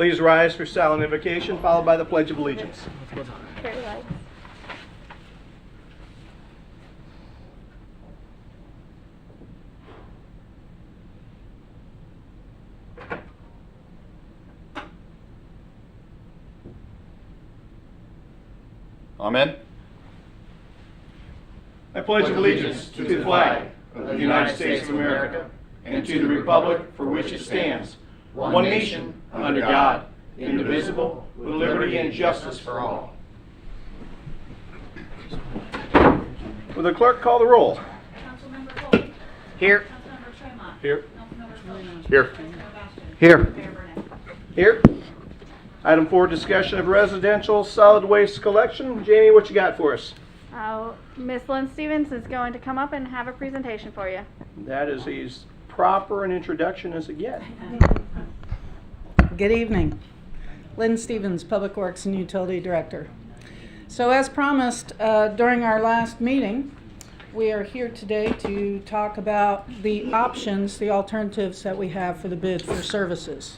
Please rise for silent invocation, followed by the Pledge of Allegiance. Very light. Amen. I pledge allegiance to the flag of the United States of America and to the republic for which it stands, one nation, under God, indivisible, with liberty and justice for all. Will the clerk call the roll? Councilmember Colby. Here. Councilmember Tremont. Here. Councilmember Phillips. Here. Councilmember Bastian. Here. Mayor Burnett. Here. Item 4, discussion of residential solid waste collection. Jamie, what you got for us? Miss Lynn Stevens is going to come up and have a presentation for you. That is as proper an introduction as it gets. Good evening. Lynn Stevens, Public Works and Utility Director. So as promised during our last meeting, we are here today to talk about the options, the alternatives that we have for the bid for services.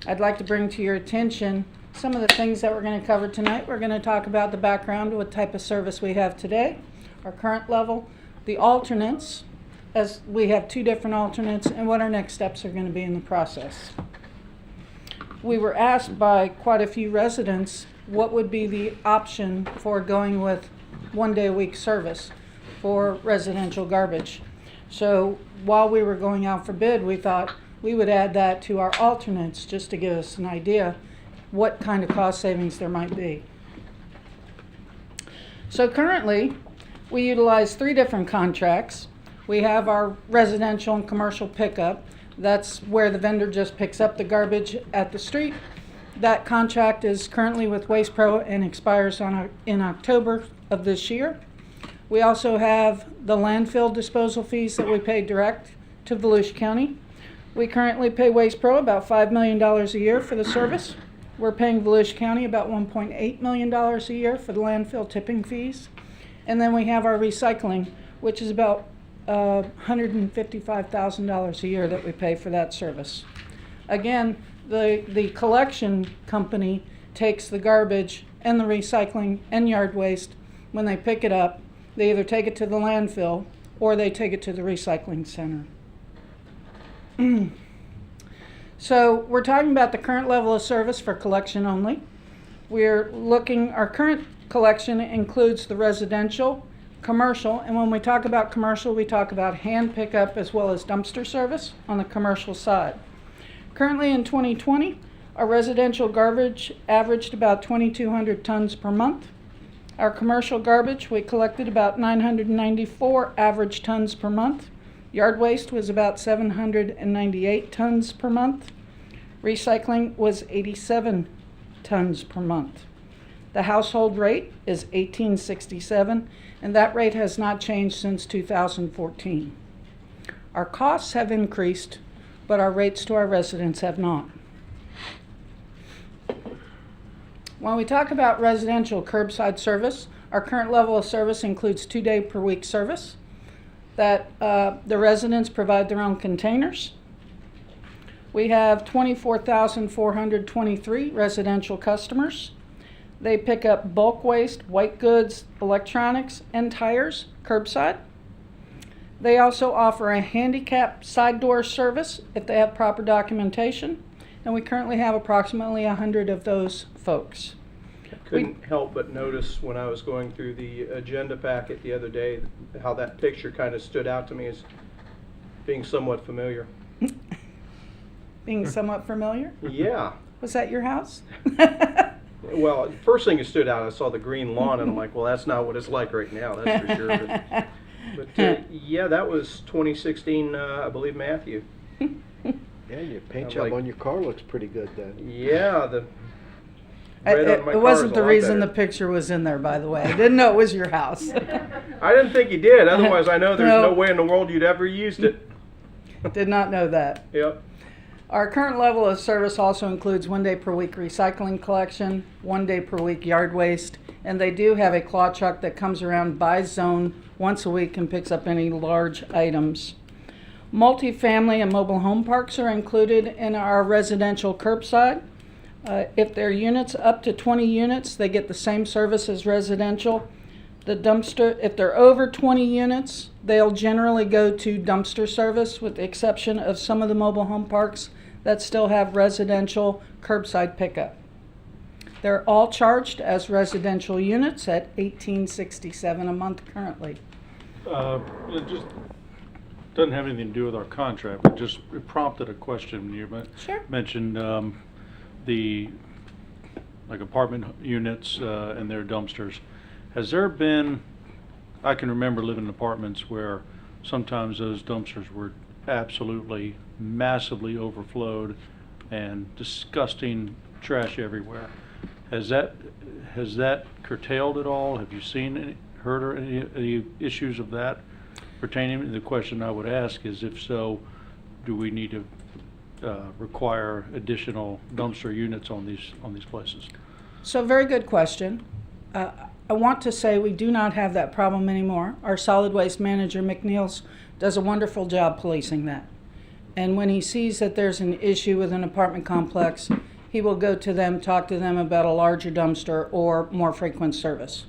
I'd like to bring to your attention some of the things that we're going to cover tonight. We're going to talk about the background, what type of service we have today, our current level, the alternates, as we have 2 different alternates, and what our next steps are going to be in the process. We were asked by quite a few residents what would be the option for going with 1 day a week service for residential garbage. So while we were going out for bid, we thought we would add that to our alternates just to give us an idea what kind of cost savings there might be. So currently, we utilize 3 different contracts. We have our residential and commercial pickup. That's where the vendor just picks up the garbage at the street. That contract is currently with Waste Pro and expires in October of this year. We also have the landfill disposal fees that we pay direct to Volusia County. We currently pay Waste Pro about $5 million a year for the service. We're paying Volusia County about $1.8 million a year for the landfill tipping fees. And then we have our recycling, which is about $155,000 a year that we pay for that service. Again, the collection company takes the garbage and the recycling and yard waste. When they pick it up, they either take it to the landfill or they take it to the recycling center. So we're talking about the current level of service for collection only. Our current collection includes the residential, commercial, and when we talk about commercial, we talk about hand pickup as well as dumpster service on the commercial side. Currently in 2020, our residential garbage averaged about 2,200 tons per month. Our commercial garbage, we collected about 994 average tons per month. Yard waste was about 798 tons per month. Recycling was 87 tons per month. The household rate is $18.67, and that rate has not changed since 2014. Our costs have increased, but our rates to our residents have not. When we talk about residential curbside service, our current level of service includes 2 day per week service, that the residents provide their own containers. We have 24,423 residential customers. They pick up bulk waste, white goods, electronics, and tires curbside. They also offer a handicap side door service if they have proper documentation, and we currently have approximately 100 of those folks. Couldn't help but notice when I was going through the agenda packet the other day how that picture kind of stood out to me as being somewhat familiar. Being somewhat familiar? Yeah. Was that your house? Well, the first thing that stood out, I saw the green lawn, and I'm like, well, that's not what it's like right now, that's for sure. But yeah, that was 2016, I believe, Matthew. Yeah, your paint job on your car looks pretty good then. Yeah, the red on my car It wasn't is a the lot reason better. the picture was in there, by the way. I didn't know it was your house. I didn't think you did, otherwise I know there's No. no way in the world you'd ever used it. Did not know that. Yep. Our current level of service also includes 1 day per week recycling collection, 1 day per week yard waste, and they do have a claw truck that comes around by zone once a week and picks up any large items. Multifamily and mobile home parks are included in our residential curbside. If their units up to 20 units, they get the same service as residential. The dumpster, if they're over 20 units, they'll generally go to dumpster service, with the exception of some of the mobile home parks that still have residential curbside pickup. They're all charged as residential units at $18.67 a month currently. It just doesn't have anything to do with our contract, but just it prompted a question. You Sure. mentioned the like apartment units and their dumpsters. Has there been, I can remember living in apartments where sometimes those dumpsters were absolutely massively overflowed and disgusting trash everywhere. Has that curtailed at all? Have you seen any, heard or any issues of that pertaining? The question I would ask is, if so, do we need to require additional dumpster units on these places? So very good question. I want to say we do not have that problem anymore. Our solid waste manager, McNeils, does a wonderful job policing that. And when he sees that there's an issue with an apartment complex, he will go to them, talk to them about a larger dumpster or more frequent service.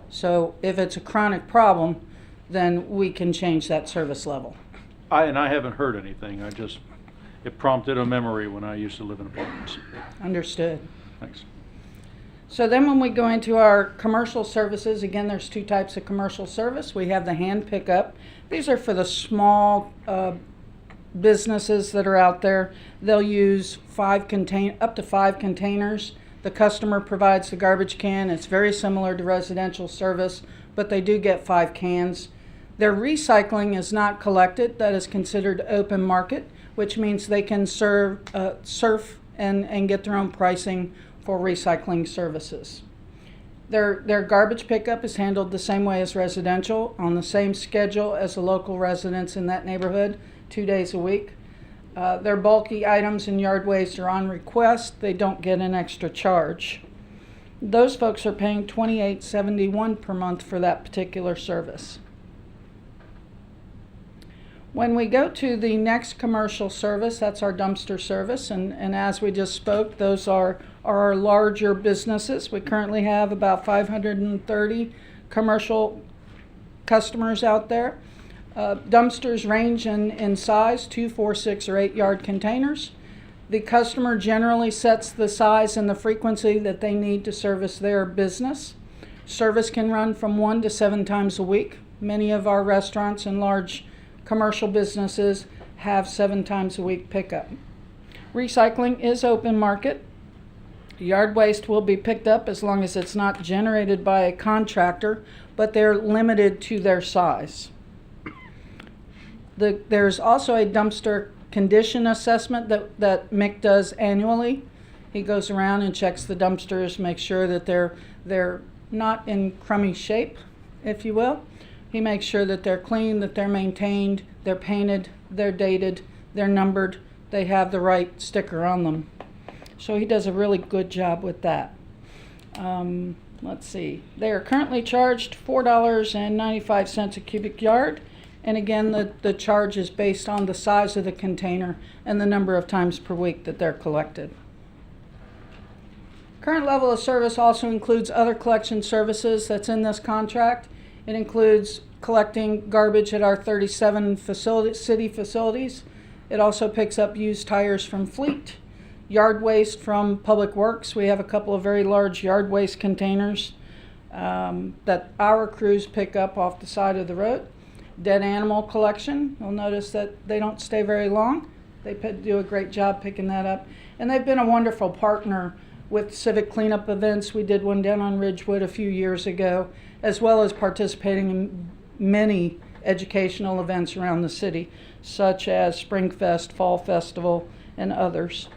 So if it's a chronic problem, then we can change that service level. I haven't heard anything. It prompted a memory when I used to live in apartments. Understood. Thanks. So then when we go into our commercial services, again, there's two types of commercial service. We have the hand pickup. These are for the small businesses that are out there. They'll use up to 5 containers. The customer provides the garbage can. It's very similar to residential service, but they do get 5 cans. Their recycling is not collected. That is considered open market, which means they can surf and get their own pricing for recycling services. Their garbage pickup is handled the same way as residential, on the same schedule as the local residents in that neighborhood, 2 days a week. Their bulky items and yard waste are on request. They don't get an extra charge. Those folks are paying $28.71 per month for that particular service. When we go to the next commercial service, that's our dumpster service, and as we just spoke, those are our larger businesses. We currently have about 530 commercial customers out there. Dumpsters range in size, 2, 4, 6, or 8 yard containers. The customer generally sets the size and the frequency that they need to service their business. Service can run from 1 to 7 times a week. Many of our restaurants and large commercial businesses have 7 times a week pickup. Recycling is open market. Yard waste will be picked up as long as it's not generated by a contractor, but they're limited to their size. There's also a dumpster condition assessment that Mick does annually. He goes around and checks the dumpsters, makes sure that they're not in crummy shape, if you will. He makes sure that they're clean, that they're maintained, they're painted, they're dated, they're numbered, they have the right sticker on them. So he does a really good job with that. Let's see. They are currently charged $4.95 a cubic yard. And again, the charge is based on the size of the container and the number of times per week that they're collected. Current level of service also includes other collection services that's in this contract. It includes collecting garbage at our 37 city facilities. It also picks up used tires from fleet, yard waste from Public Works. We have a couple of very large yard waste containers that our crews pick up off the side of the road. Dead animal collection. You'll notice that they don't stay very long. They do a great job picking that up. And they've been a wonderful partner with civic cleanup events. We did one down on Ridgewood a few years ago, as well as participating in many educational events around the city, such as Spring Fest, Fall Festival, and others.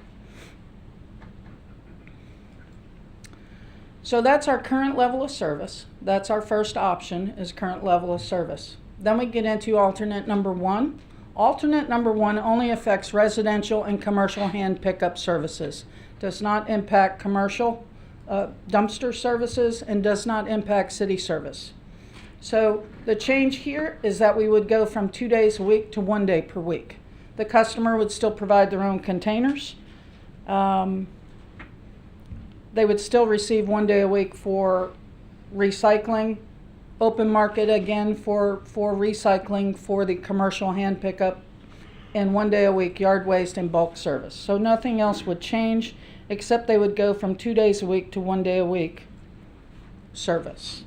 So that's our current level of service. That's our first option, is current level of service. Then we get into alternate number 1. Alternate number 1 only affects residential and commercial hand pickup services. Does not impact commercial dumpster services and does not impact city service. So the change here is that we would go from 2 days a week to 1 day per week. The customer would still provide their own containers. They would still receive 1 day a week for recycling, open market again for recycling for the commercial hand pickup, and 1 day a week yard waste and bulk service. So nothing else would change, except they would go from 2 days a week to 1 day a week service.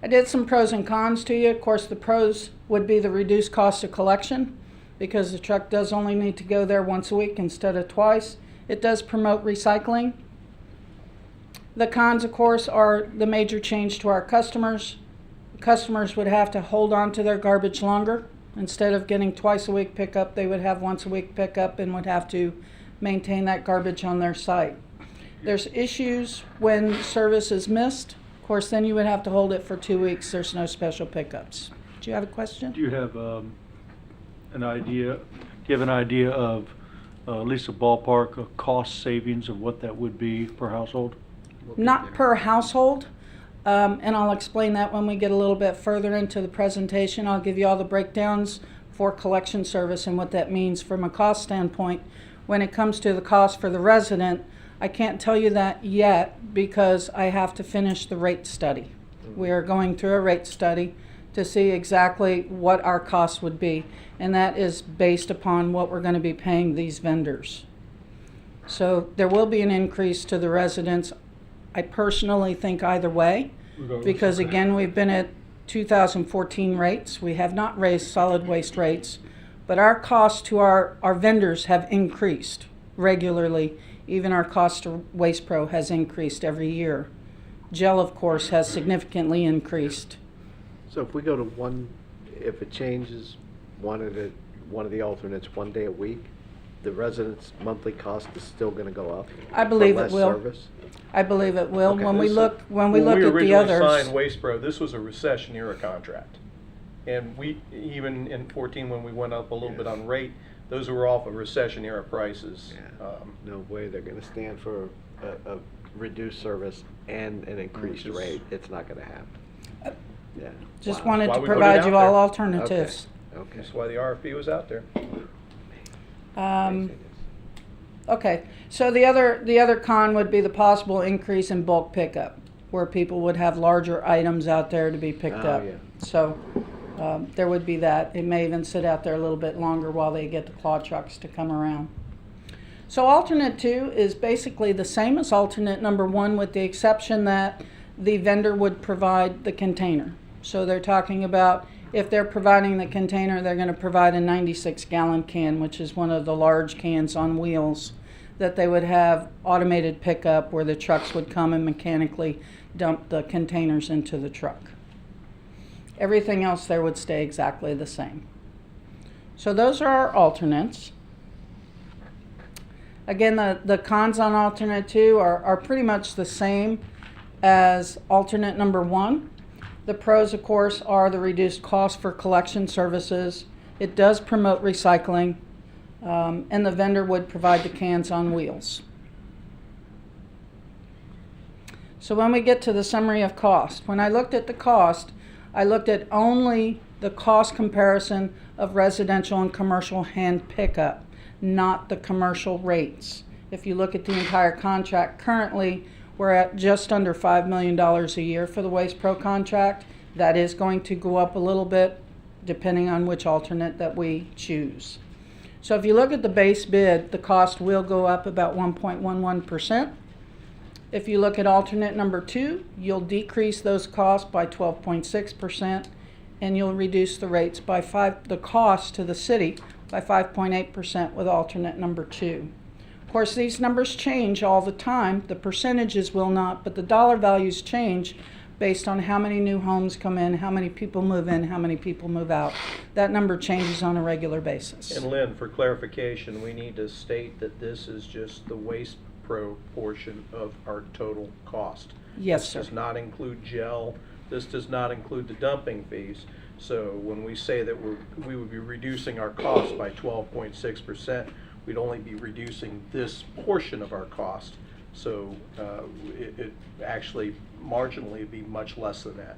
I did some pros and cons to you. Of course, the pros would be the reduced cost of collection, because the truck does only need to go there once a week instead of twice. It does promote recycling. The cons, of course, are the major change to our customers. Customers would have to hold on to their garbage longer. Instead of getting twice a week pickup, they would have once a week pickup and would have to maintain that garbage on their site. There's issues when service is missed. Of course, then you would have to hold it for 2 weeks. There's no special pickups. Do you have a question? Do you have an idea, of at least a ballpark of cost savings of what that would be per household? Not per household, and I'll explain that when we get a little bit further into the presentation. I'll give you all the breakdowns for collection service and what that means from a cost standpoint. When it comes to the cost for the resident, I can't tell you that yet because I have to finish the rate study. We are going through a rate study to see exactly what our cost would be, and that is based upon what we're going to be paying these vendors. So there will be an increase to the residents. I personally think either way, because again, we've been at 2014 rates. We have not raised solid waste rates, but our costs to our vendors have increased regularly. Even our cost to Waste Pro has increased every year. Gel, of course, has significantly increased. So if we go to if it changes one of the alternates 1 day a week, the residents' monthly cost is still going to go up? I believe for it less will. Service? I believe it will. Okay. When we look at the When we originally others, signed Waste Pro, this was a recession era contract. And we, even in 14, when we went up a little bit on rate, those were off of recession era prices. Yeah. No way they're going to stand for a reduced service and an increased Which is- rate. It's not going to happen. Yeah. just Wow. wanted Why to we put it provide out you all there. alternatives. Okay. That's why the RFP was out there. Okay, so the other con would be the possible increase in bulk pickup, where people would have larger items out there to be picked Oh, up. yeah. So there would be that. It may even sit out there a little bit longer while they get the claw trucks to come around. So alternate 2 is basically the same as alternate number 1, with the exception that the vendor would provide the container. So they're talking about, if they're providing the container, they're going to provide a 96-gallon can, which is one of the large cans on wheels that they would have automated pickup, where the trucks would come and mechanically dump the containers into the truck. Everything else there would stay exactly the same. So those are our alternates. Again, the cons on alternate 2 are pretty much the same as alternate number 1. The pros, of course, are the reduced cost for collection services. It does promote recycling, and the vendor would provide the cans on wheels. So when we get to the summary of cost, when I looked at the cost, I looked at only the cost comparison of residential and commercial hand pickup, not the commercial rates. If you look at the entire contract, currently we're at just under $5 million a year for the Waste Pro contract. That is going to go up a little bit depending on which alternate that we choose. So if you look at the base bid, the cost will go up about 1.11%. If you look at alternate number 2, you'll decrease those costs by 12.6%, and you'll reduce the rates by the cost to the city by 5.8% with alternate number 2. Of course, these numbers change all the time. The percentages will not, but the dollar values change based on how many new homes come in, how many people move in, how many people move out. That number changes on a regular basis. And Lynn, for clarification, we need to state that this is just the Waste Pro portion of our total cost. Yes, sir. This does not include gel. This does not include the dumping fees. So when we say that we would be reducing our costs by 12.6%, we'd only be reducing this portion of our cost. So it actually marginally would be much less than that.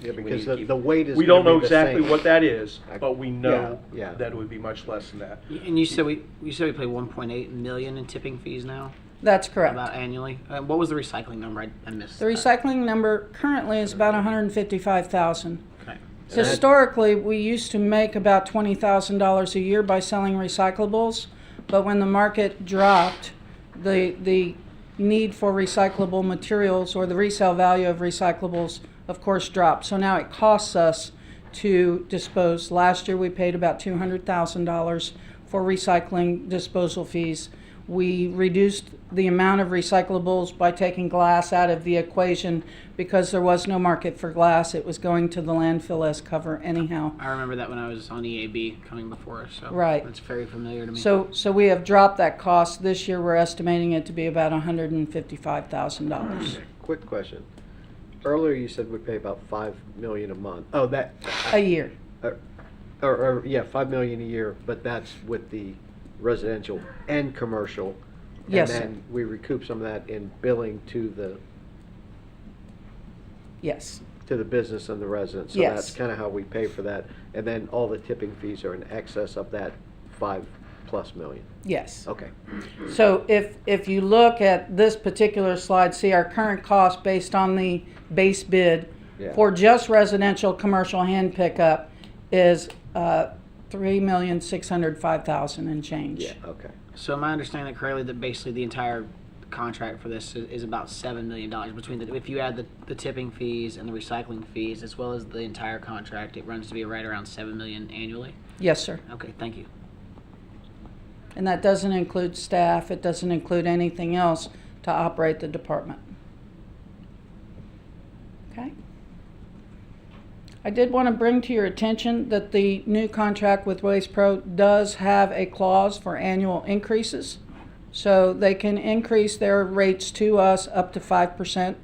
Yeah, We because need to keep- the weight is We don't gonna know be the exactly same. what that is, but we know Yeah, yeah. that it would be much less than that. And you said we pay 1.8 million in tipping fees now. That's correct. About annually. What was the recycling number? I missed. The that. recycling number currently is about 155,000. Okay. Historically, we used to make about $20,000 a year by selling recyclables, but when the market dropped, the need for recyclable materials or the resale value of recyclables, of course, dropped. So now it costs us to dispose. Last year, we paid about $200,000 for recycling disposal fees. We reduced the amount of recyclables by taking glass out of the equation because there was no market for glass. It was going to the landfill as cover anyhow. I remember that when I was on EAB coming before us. So Right. That's very familiar to me. So we have dropped that cost. This year, we're estimating it to be about $155,000 Quick question. Earlier you said we pay about $5 million a month. Oh, that, a year. yeah, $5 million a year, but that's with the residential and commercial. Yes, And sir. then we recoup some of that in billing to Yes. the business and the residents. So Yes. that's kind of how we pay for that. And then all the tipping fees are in excess of that $5+ million. Yes. Okay. So if you look at this particular slide, see our current cost based on the base bid Yeah. for just residential commercial hand pickup is $3,605,000 and change. Yeah, okay. So am I understanding correctly that basically the entire contract for this is about $7 million between if you add the tipping fees and the recycling fees as well as the entire contract, it runs to be right around $7 million annually? Yes, sir. Okay, thank you. And that doesn't include staff. It doesn't include anything else to operate the department. Okay. I did want to bring to your attention that the new contract with Waste Pro does have a clause for annual increases. So they can increase their rates to us up to 5%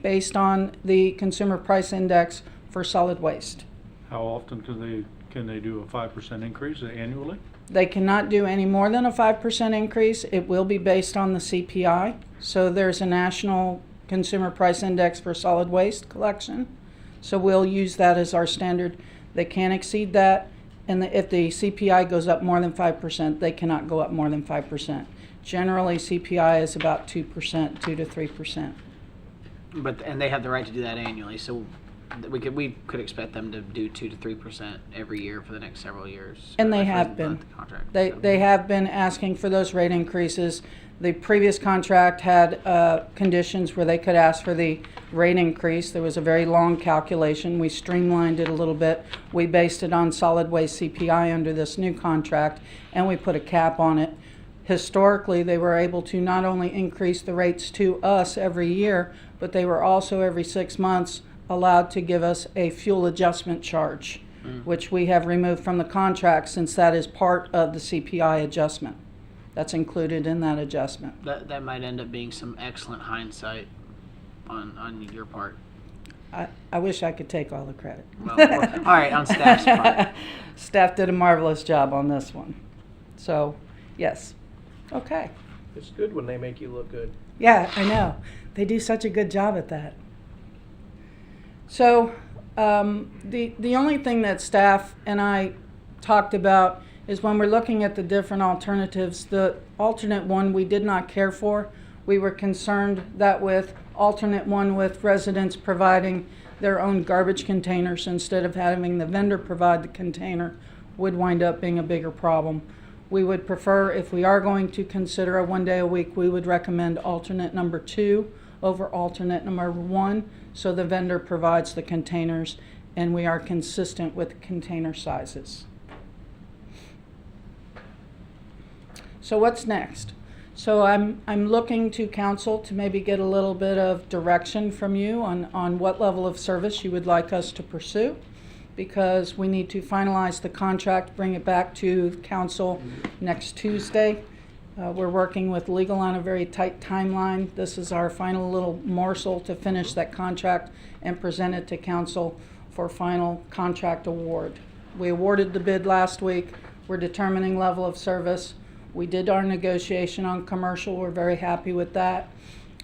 based on the Consumer Price Index for solid waste. How often can they do a 5% increase annually? They cannot do any more than a 5% increase. It will be based on the CPI. So there's a national Consumer Price Index for solid waste collection. So we'll use that as our standard. They can't exceed that. And if the CPI goes up more than 5%, they cannot go up more than 5%. Generally, CPI is about 2%, 2 to 3%. And they have the right to do that annually, so we could expect them to do 2 to 3% every year for the next several years. And they For have the been. contract. They have been asking for those rate increases. The previous contract had conditions where they could ask for the rate increase. There was a very long calculation. We streamlined it a little bit. We based it on solid waste CPI under this new contract, and we put a cap on it. Historically, they were able to not only increase the rates to us every year, but they were also every 6 months allowed to give us a fuel adjustment charge, which we have removed from the contract since that is part of the CPI adjustment. That's included in that adjustment. That might end up being some excellent hindsight on your part. I wish I could take all the credit. Well, all right, on staff's part. Staff did a marvelous job on this one. So, yes. Okay. It's good when they make you look good. Yeah, I know. They do such a good job at that. So, the only thing that staff and I talked about is when we're looking at the different alternatives, the alternate one we did not care for. We were concerned that with alternate one with residents providing their own garbage containers instead of having the vendor provide the container would wind up being a bigger problem. We would prefer, if we are going to consider a 1 day a week, we would recommend alternate number 2 over alternate number 1, so the vendor provides the containers and we are consistent with container sizes. So what's next? So I'm looking to council to maybe get a little bit of direction from you on what level of service you would like us to pursue, because we need to finalize the contract, bring it back to council next Tuesday. We're working with legal on a very tight timeline. This is our final little morsel to finish that contract and present it to council for final contract award. We awarded the bid last week. We're determining level of service. We did our negotiation on commercial. We're very happy with that.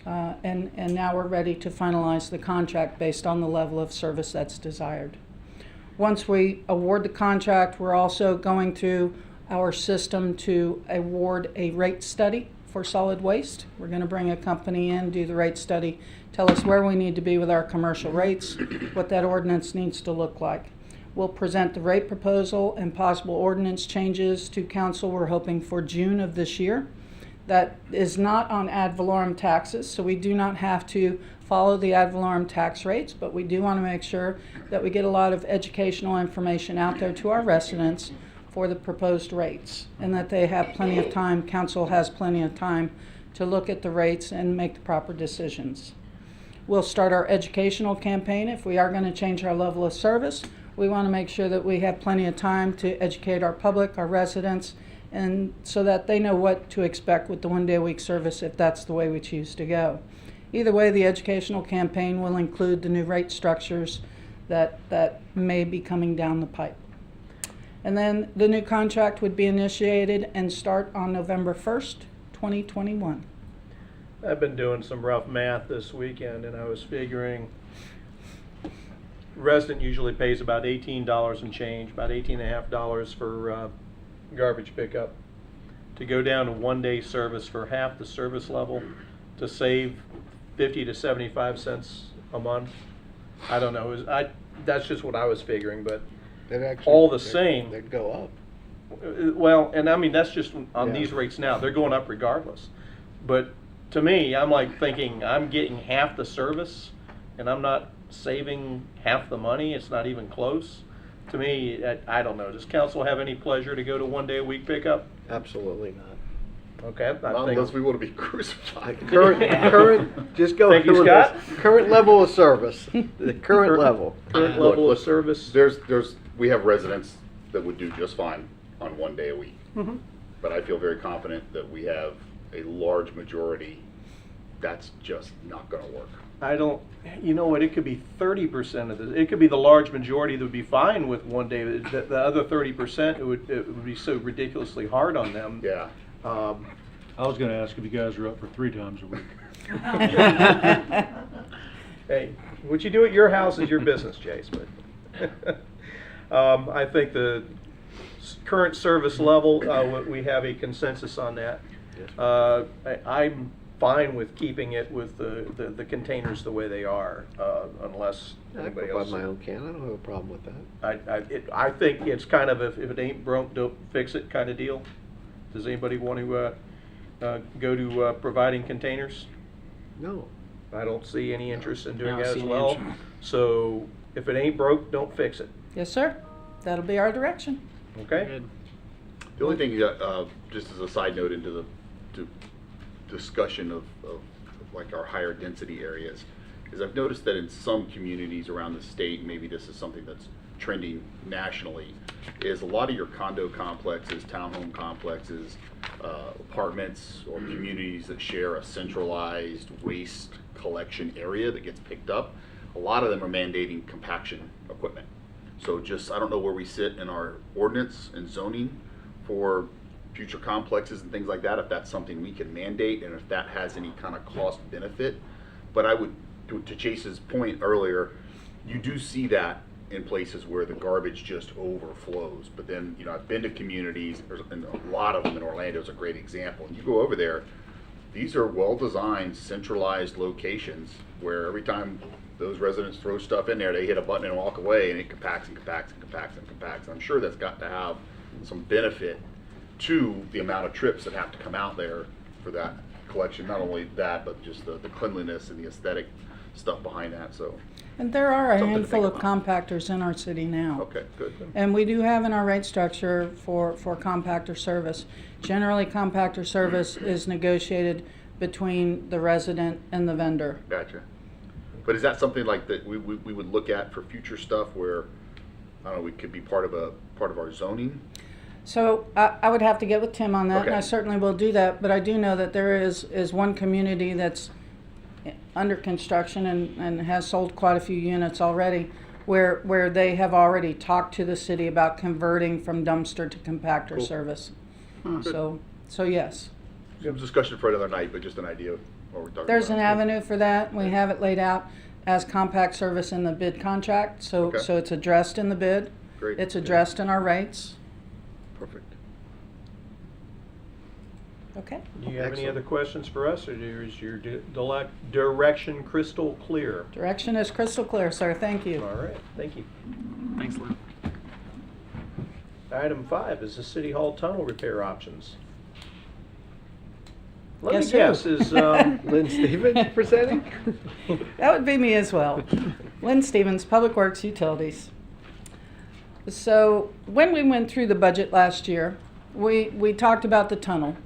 And now we're ready to finalize the contract based on the level of service that's desired. Once we award the contract, we're also going through our system to award a rate study for for solid waste. We're going to bring a company in, do the rate study, tell us where we need to be with our commercial rates, what that ordinance needs to look like. We'll present the rate proposal and possible ordinance changes to council. We're hoping for June of this year. That is not on ad valorem taxes, so we do not have to follow the ad valorem tax rates, but we do want to make sure that we get a lot of educational information out there to our residents for the proposed rates, and that they have plenty of time, council has plenty of time to look at the rates and make the proper decisions. We'll start our educational campaign. If we are going to change our level of service, we want to make sure that we have plenty of time to educate our public, our residents, and so that they know what to expect with the 1 day a week service if that's the way we choose to go. Either way, the educational campaign will include the new rate structures that may be coming down the pipe. And then the new contract would be initiated and start on November 1st, 2021. I've been doing some rough math this weekend, and I was figuring resident usually pays about $18 and change, about $18.50 for garbage pickup. To go down to 1 day service for half the service level, to save 50 to 75 cents a month. I don't know. That's just what I was figuring, but all the same. They'd go up. Well, and I mean, that's just on Yeah. these rates now. They're going up regardless. But to me, I'm like thinking I'm getting half the service and I'm not saving half the money. It's not even close. To me, I don't know. Does council have any pleasure to go to 1 day a week pickup? Absolutely not. Okay. Not unless we want to be crucified. Current, just go Thank you, through Scott. this. Current level of service, the current level. Current Look, level of look, service. we have residents that would do just fine on 1 day a week. Mhm. But I feel very confident that we have a large majority that's just not going to work. I don't, you know what, it could be 30% of this. It could be the large majority that would be fine with 1 day. The other 30%, it would be so ridiculously hard on them. Yeah. I was going to ask if you guys are up for 3 times a week. Hey, what you do at your house is your business, Chase, but I think the current service level, we have a consensus on that. I'm fine with keeping it with the containers the way they are, unless I anybody provide else. my own can. I don't have a problem with that. I think it's kind of if it ain't broke, don't fix it kind of deal. Does anybody want to go to providing containers? No. I don't see any interest in I doing don't that see as any well. interest. So if it ain't broke, don't fix it. Yes, sir. That'll be our direction. Okay? Good. The only thing, just as a side note into the discussion of like our higher density areas, is I've noticed that in some communities around the state, maybe this is something that's trending nationally, is a lot of your condo complexes, townhome complexes, apartments or communities that share a centralized waste collection area that gets picked up, a lot of them are mandating compaction equipment. So just, I don't know where we sit in our ordinance and zoning for future complexes and things like that, if that's something we can mandate and if that has any kind of cost benefit. But I would, to Chase's point earlier, you do see that in places where the garbage just overflows. But then, you know, I've been to communities, and a lot of them in Orlando is a great example. And you go over there, these are well-designed, centralized locations where every time those residents throw stuff in there, they hit a button and walk away, and it compacts and compacts and compacts and compacts. I'm sure that's got to have some benefit to the amount of trips that have to come out there for that collection. Not only that, but just the cleanliness and the aesthetic stuff behind that. So, And there are a Something to handful think of about. compactors in our city now. okay, good. And we do have in our rate structure for compactor service. Generally, compactor service is negotiated between the resident and the vendor. Gotcha. But is that something like that we would look at for future stuff where, I don't know, we could be part of our zoning? So I would have to get with Tim on that, and I Okay. certainly will do that. But I do know that there is one community that's under construction and has sold quite a few units already, where they have already talked to the city about converting from dumpster to compactor Cool. service. So yes, Some discussion for another night, but just an idea of what we're talking there's an about. avenue for that. We have it laid out as compact service in the bid contract, so Okay. so it's addressed in the bid. Great. It's addressed in our rates. Perfect. Okay. Do you have any Excellent. other questions for us, or is your direction crystal clear? Direction is crystal clear, sir. Thank you. All right, thank you. Thanks, Lynn. Item 5 is the City Hall tunnel repair options. Let Guess me who? guess, is, Lynn Stevens presenting? That would be me as well. Lynn Stevens, Public Works Utilities. So when we went through the budget last year, we talked about the tunnel.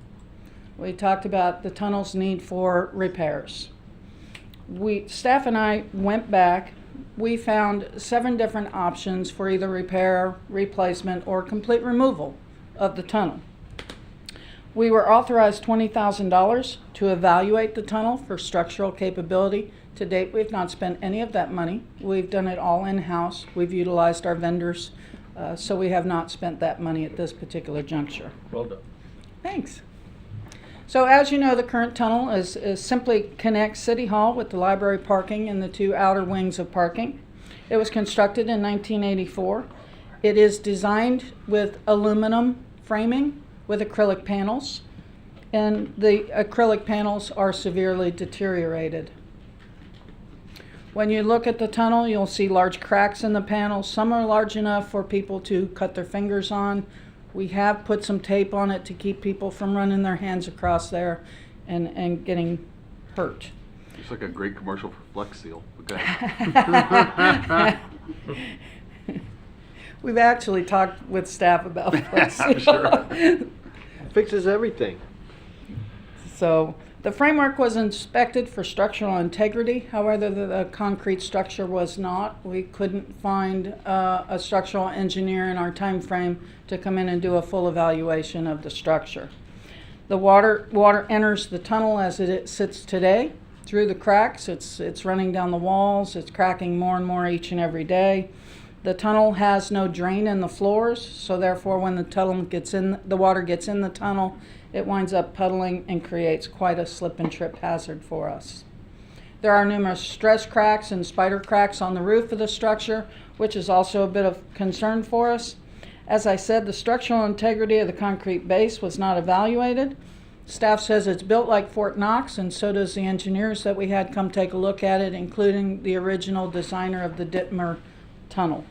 We talked about the tunnel's need for repairs. Staff and I went back. We found 7 different options for either repair, replacement, or complete removal of the tunnel. We were authorized $20,000 to evaluate the tunnel for structural capability. To date, we've not spent any of that money. We've done it all in-house. We've utilized our vendors, so we have not spent that money at this particular juncture. well done. Thanks. So as you know, the current tunnel is simply connects City Hall with the library parking and the 2 outer wings of parking. It was constructed in 1984. It is designed with aluminum framing with acrylic panels, and the acrylic panels are severely deteriorated. When you look at the tunnel, you'll see large cracks in the panels. Some are large enough for people to cut their fingers on. We have put some tape on it to keep people from running their hands across there and getting hurt. It's like a great commercial for Flex Seal. Okay. We've actually talked with staff about Flex I'm sure. Fixes everything. So the framework was inspected for structural integrity. However, the concrete structure was not. We couldn't find a structural engineer in our time frame to come in and do a full evaluation of the structure. The water enters the tunnel as it sits today through the cracks. It's running down the walls. It's cracking more and more each and every day. The tunnel has no drain in the floors, so therefore when the water gets in the tunnel, it winds up puddling and creates quite a slip and trip hazard for us. There are numerous stress cracks and spider cracks on the roof of the structure, which is also a bit of concern for us. As I said, the structural integrity of the concrete base was not evaluated. Staff says it's built like Fort Knox, and so does the engineers that we had come take a look at it, including the original designer of the Dittmer tunnel.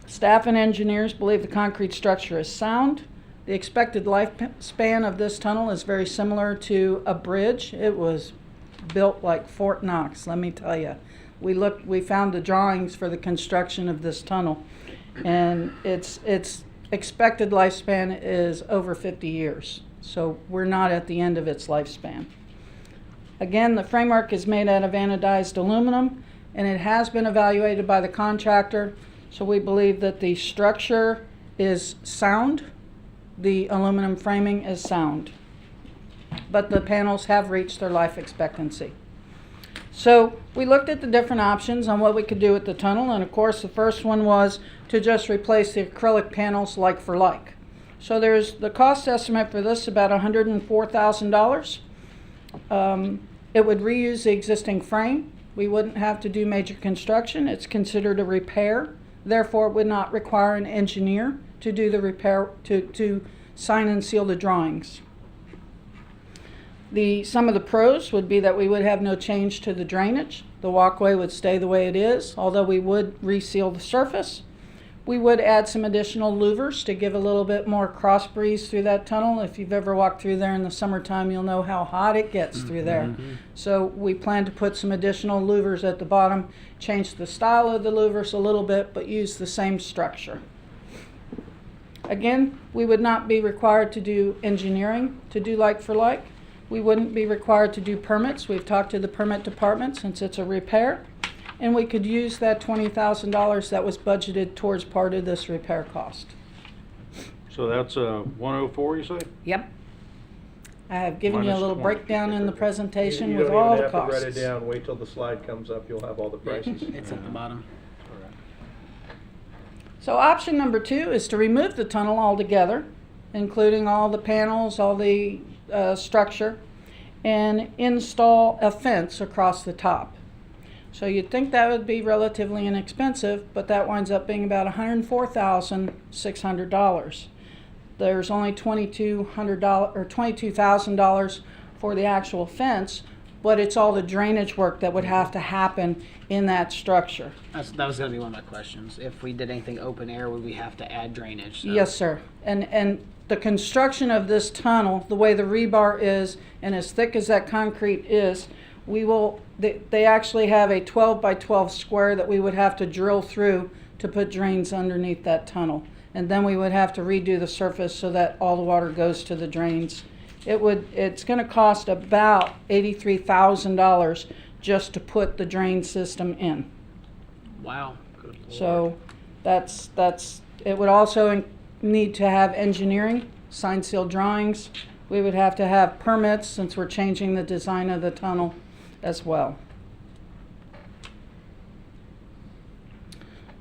Staff and engineers believe the concrete structure is sound. The expected lifespan of this tunnel is very similar to a bridge. It was built like Fort Knox, let me tell you. We found the drawings for the construction of this tunnel, and its expected lifespan is over 50 years. So we're not at the end of its lifespan. Again, the framework is made out of anodized aluminum, and it has been evaluated by the contractor. So we believe that the structure is sound. The aluminum framing is sound, but the panels have reached their life expectancy. So we looked at the different options on what we could do with the tunnel, and of course the first one was to just replace the acrylic panels like for like. So there's the cost estimate for this about $104,000. It would reuse the existing frame. We wouldn't have to do major construction. It's considered a repair. Therefore, it would not require an engineer to do the repair, to sign and seal the drawings. Some of the pros would be that we would have no change to the drainage. The walkway would stay the way it is, although we would reseal the surface. We would add some additional louvers to give a little bit more cross breeze through that tunnel. If you've ever walked through there in the summertime, you'll know how hot it gets through there. So we plan to put some additional louvers at the bottom, change the style of the louvers a little bit, but use the same structure. Again, we would not be required to do engineering to do like for like. We wouldn't be required to do permits. We've talked to the permit department since it's a repair. And we could use that $20,000 that was budgeted towards part of this repair cost. So that's 104, you say? Yep. I have given you a Minus little 20. breakdown in the presentation You with don't all even the have to costs. write it down, wait till the slide comes up, you'll have all the prices. It's at the bottom. So option number 2 is to remove the tunnel altogether, including all the panels, all the structure, and install a fence across the top. So you'd think that would be relatively inexpensive, but that winds up being about $104,600. There's only $2,200 or $22,000 for the actual fence, but it's all the drainage work that would have to happen in that structure. That was gonna be one of my questions. If we did anything open air, would we have to add drainage? So- Yes, sir. And the construction of this tunnel, the way the rebar is and as thick as that concrete is, they actually have a 12 by 12 square that we would have to drill through to put drains underneath that tunnel. And then we would have to redo the surface so that all the water goes to the drains. It's going to cost about $83,000 just to put the drain system in. Wow. So it would also need to have engineering, signed sealed drawings. We would have to have permits since we're changing the design of the tunnel as well.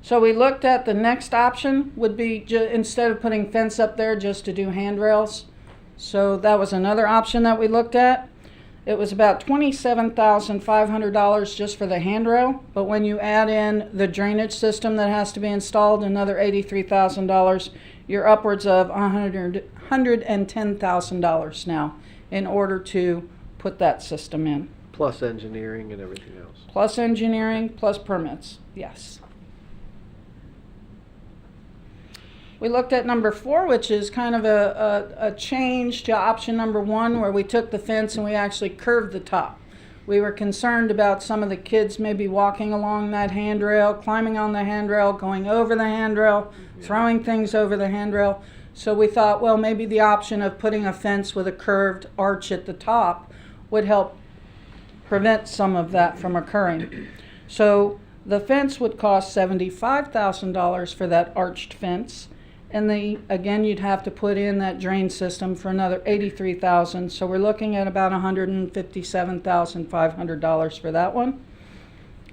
So we looked at the next option would be instead of putting fence up there, just to do handrails. So that was another option that we looked at. It was about $27,500 just for the handrail, but when you add in the drainage system that has to be installed, another $83,000, you're upwards of $110,000 now in order to put that system in. Plus engineering and everything else. Plus engineering, plus permits, yes. We looked at number 4, which is kind of a change to option number 1, where we took the fence and we actually curved the top. We were concerned about some of the kids maybe walking along that handrail, climbing on the handrail, going over the handrail, throwing things over the handrail. So we thought, well, maybe the option of putting a fence with a curved arch at the top would help prevent some of that from occurring. So the fence would cost $75,000 for that arched fence. And again, you'd have to put in that drain system for another $83,000. So we're looking at about $157,500 for that one.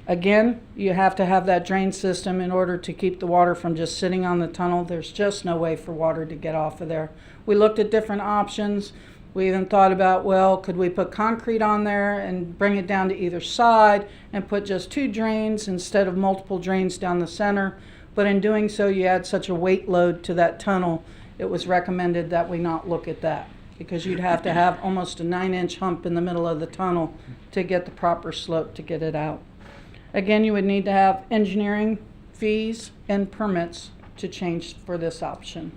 Again, you have to have that drain system in order to keep the water from just sitting on the tunnel. There's just no way for water to get off of there. We looked at different options. We even thought about, well, could we put concrete on there and bring it down to either side and put just 2 drains instead of multiple drains down the center? But in doing so, you add such a weight load to that tunnel, it was recommended that we not look at that, because you'd have to have almost a 9-inch hump in the middle of the tunnel to get the proper slope to get it out. Again, you would need to have engineering fees and permits to change for this option.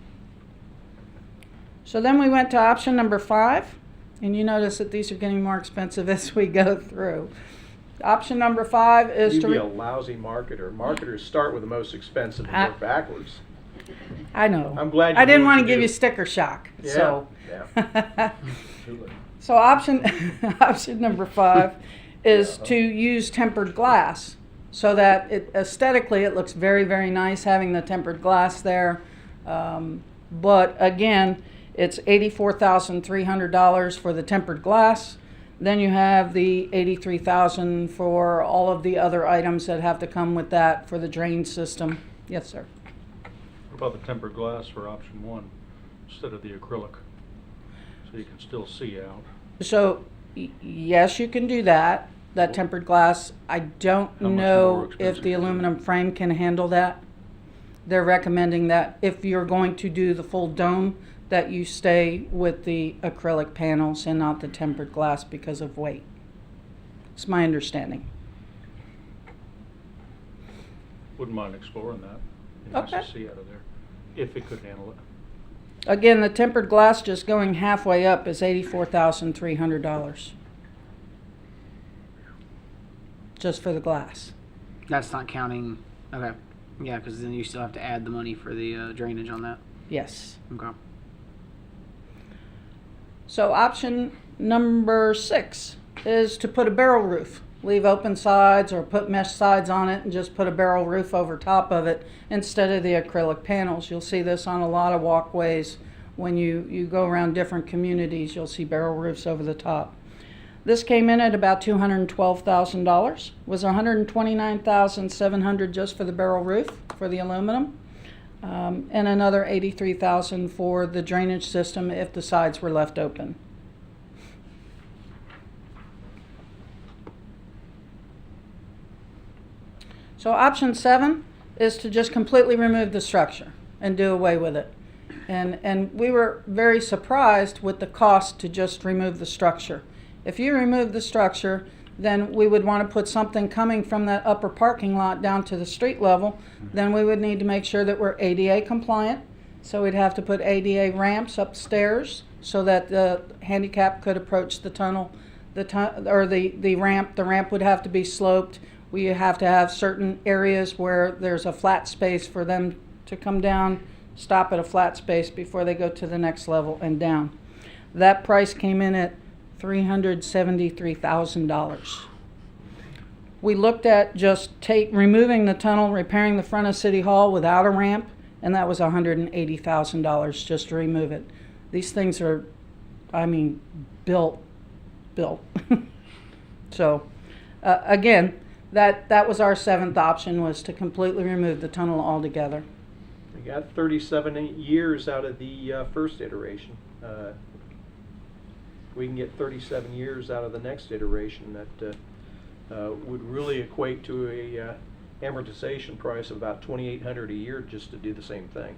So then we went to option number 5, and you notice that these are getting more expensive as we go through. Option number 5 is You'd to... be a lousy marketer. Marketers start with the most expensive and work backwards. I know. I'm glad you I didn't knew what want to to give do. you sticker shock. Yeah, So, yeah. so option number 5 is to use tempered glass, so that aesthetically it looks very, very nice having the tempered glass there. But again, it's $84,300 for the tempered glass. Then you have the $83,000 for all of the other items that have to come with that for the drain system. Yes, sir. What about the tempered glass for option 1 instead of the acrylic? So you can still see out. So, yes, you can do that tempered glass. I don't How much more know if expensive the is it? aluminum frame can handle that. They're recommending that if you're going to do the full dome, that you stay with the acrylic panels and not the tempered glass because of weight. It's my understanding. Wouldn't mind exploring that. Be nice Okay. to see out of there, if it could handle it. Again, the tempered glass just going halfway up is $84,300. Just for the glass. That's not counting. Okay. Yeah, because then you still have to add the money for the drainage on that. Yes. Okay. So option number 6 is to put a barrel roof. Leave open sides or put mesh sides on it and just put a barrel roof over top of it instead of the acrylic panels. You'll see this on a lot of walkways. When you go around different communities, you'll see barrel roofs over the top. This came in at about $212,000. Was $129,700 just for the barrel roof for the aluminum. And another $83,000 for the drainage system if the sides were left open. So option 7 is to just completely remove the structure and do away with it. And we were very surprised with the cost to just remove the structure. If you remove the structure, then we would want to put something coming from that upper parking lot down to the street level. Then we would need to make sure that we're ADA compliant. So we'd have to put ADA ramps upstairs so that the handicap could approach the tunnel. The ramp. The ramp would have to be sloped. We have to have certain areas where there's a flat space for them to come down, stop at a flat space before they go to the next level and down. That price came in at $373,000. We looked at just removing the tunnel, repairing the front of City Hall without a ramp, and that was $180,000 just to remove it. These things are, built. So, again, that was our seventh option, was to completely remove the tunnel altogether. We got 37 years out of the first iteration. We can get 37 years out of the next iteration. That would really equate to a amortization price of about $2,800 a year just to do the same thing.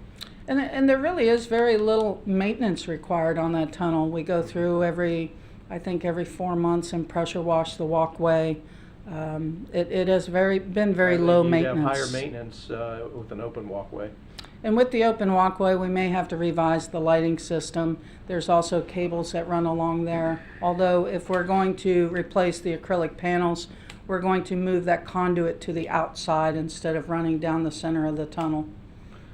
And there really is very little maintenance required on that tunnel. We go through every 4 months and pressure wash the walkway. It has been very low maintenance. You have higher maintenance with an open walkway. And with the open walkway, we may have to revise the lighting system. There's also cables that run along there. Although if we're going to replace the acrylic panels, we're going to move that conduit to the outside instead of running down the center of the tunnel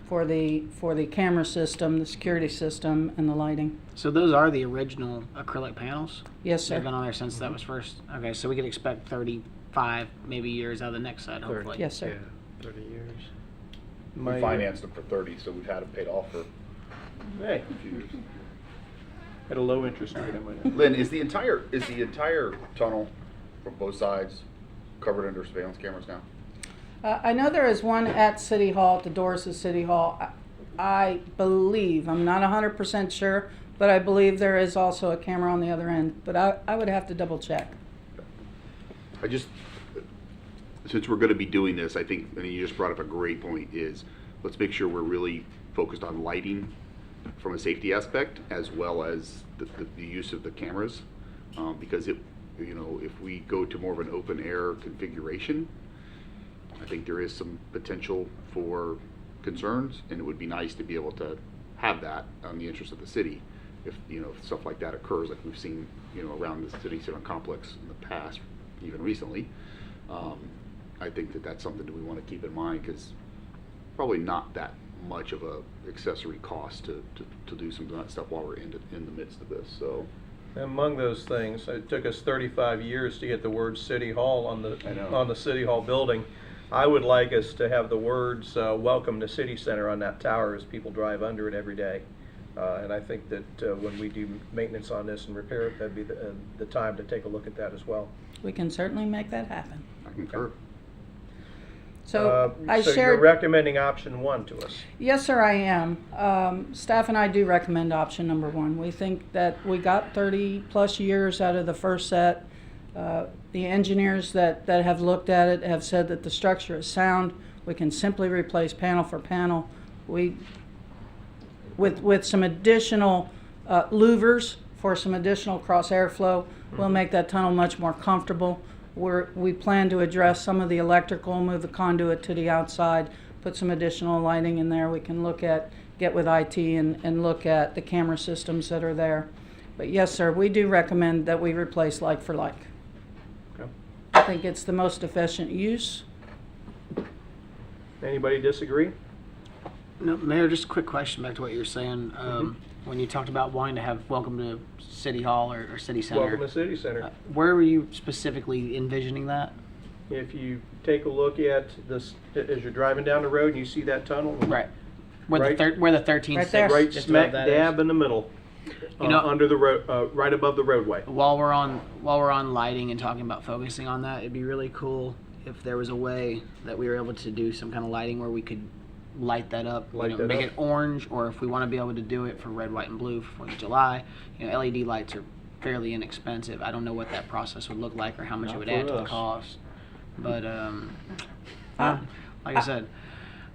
for the camera system, the security system, and the lighting. So those are the original acrylic panels? Yes, sir. They've been on there since that was first. Okay, so we could expect 35 maybe years out of the next side, hopefully. Yes, sir. Yeah, 30 years. We financed them for 30, so we've had them paid off for Hey, a few years. at a low interest rate, I might add. Lynn, is the entire tunnel from both sides covered under surveillance cameras now? I know there is one at City Hall, at the doors of City Hall. I believe, I'm not 100% sure, but I believe there is also a camera on the other end. But I would have to double check. Since we're going to be doing this, I think, and you just brought up a great point, is let's make sure we're really focused on lighting from a safety aspect as well as the use of the cameras, because if we go to more of an open air configuration, I think there is some potential for concerns, and it would be nice to be able to have that on the interest of the city if stuff like that occurs, like we've seen around the city center complex in the past, even recently. I think that's something that we want to keep in mind, because probably not that much of a accessory cost to do some of that stuff while we're in the midst of this. So Among those things, it took us 35 years to get the word City Hall on the City Hall building. I would like us to have the words "Welcome to City Center" on that tower as people drive under it every day. And I think that when we do maintenance on this and repair it, that'd be the time to take a look at that as well. We can certainly make that happen. I concur. So I So shared. you're recommending option 1 to us. Yes, sir, I am. Staff and I do recommend option number 1. We think that we got 30 plus years out of the first set. The engineers that have looked at it have said that the structure is sound. We can simply replace panel for panel. With some additional louvers for some additional cross airflow, we'll make that tunnel much more comfortable. We plan to address some of the electrical, move the conduit to the outside, put some additional lighting in there. We can get with IT and look at the camera systems that are there. But yes, sir, we do recommend that we replace like for like. Okay. I think it's the most efficient use. Anybody disagree? No, Mayor, just a quick question back to what you were saying. When you talked about wanting to have welcome to City Hall or City Center. Welcome to City Center. Where were you specifically envisioning that? If you take a look at this, as you're driving down the road and you see that tunnel. Right. Where Right. the 13 Right there. Right just smack above that dab is. in the middle, under the road, right above the roadway. While we're on lighting and talking about focusing on that, it'd be really cool if there was a way that we were able to do some kind of lighting where we could light that up, make it orange, or if we want to be able to do it for red, white, and blue for 4th of July. LED lights are fairly inexpensive. I don't know what that process would look like or how much it would add to the cost. But like I said,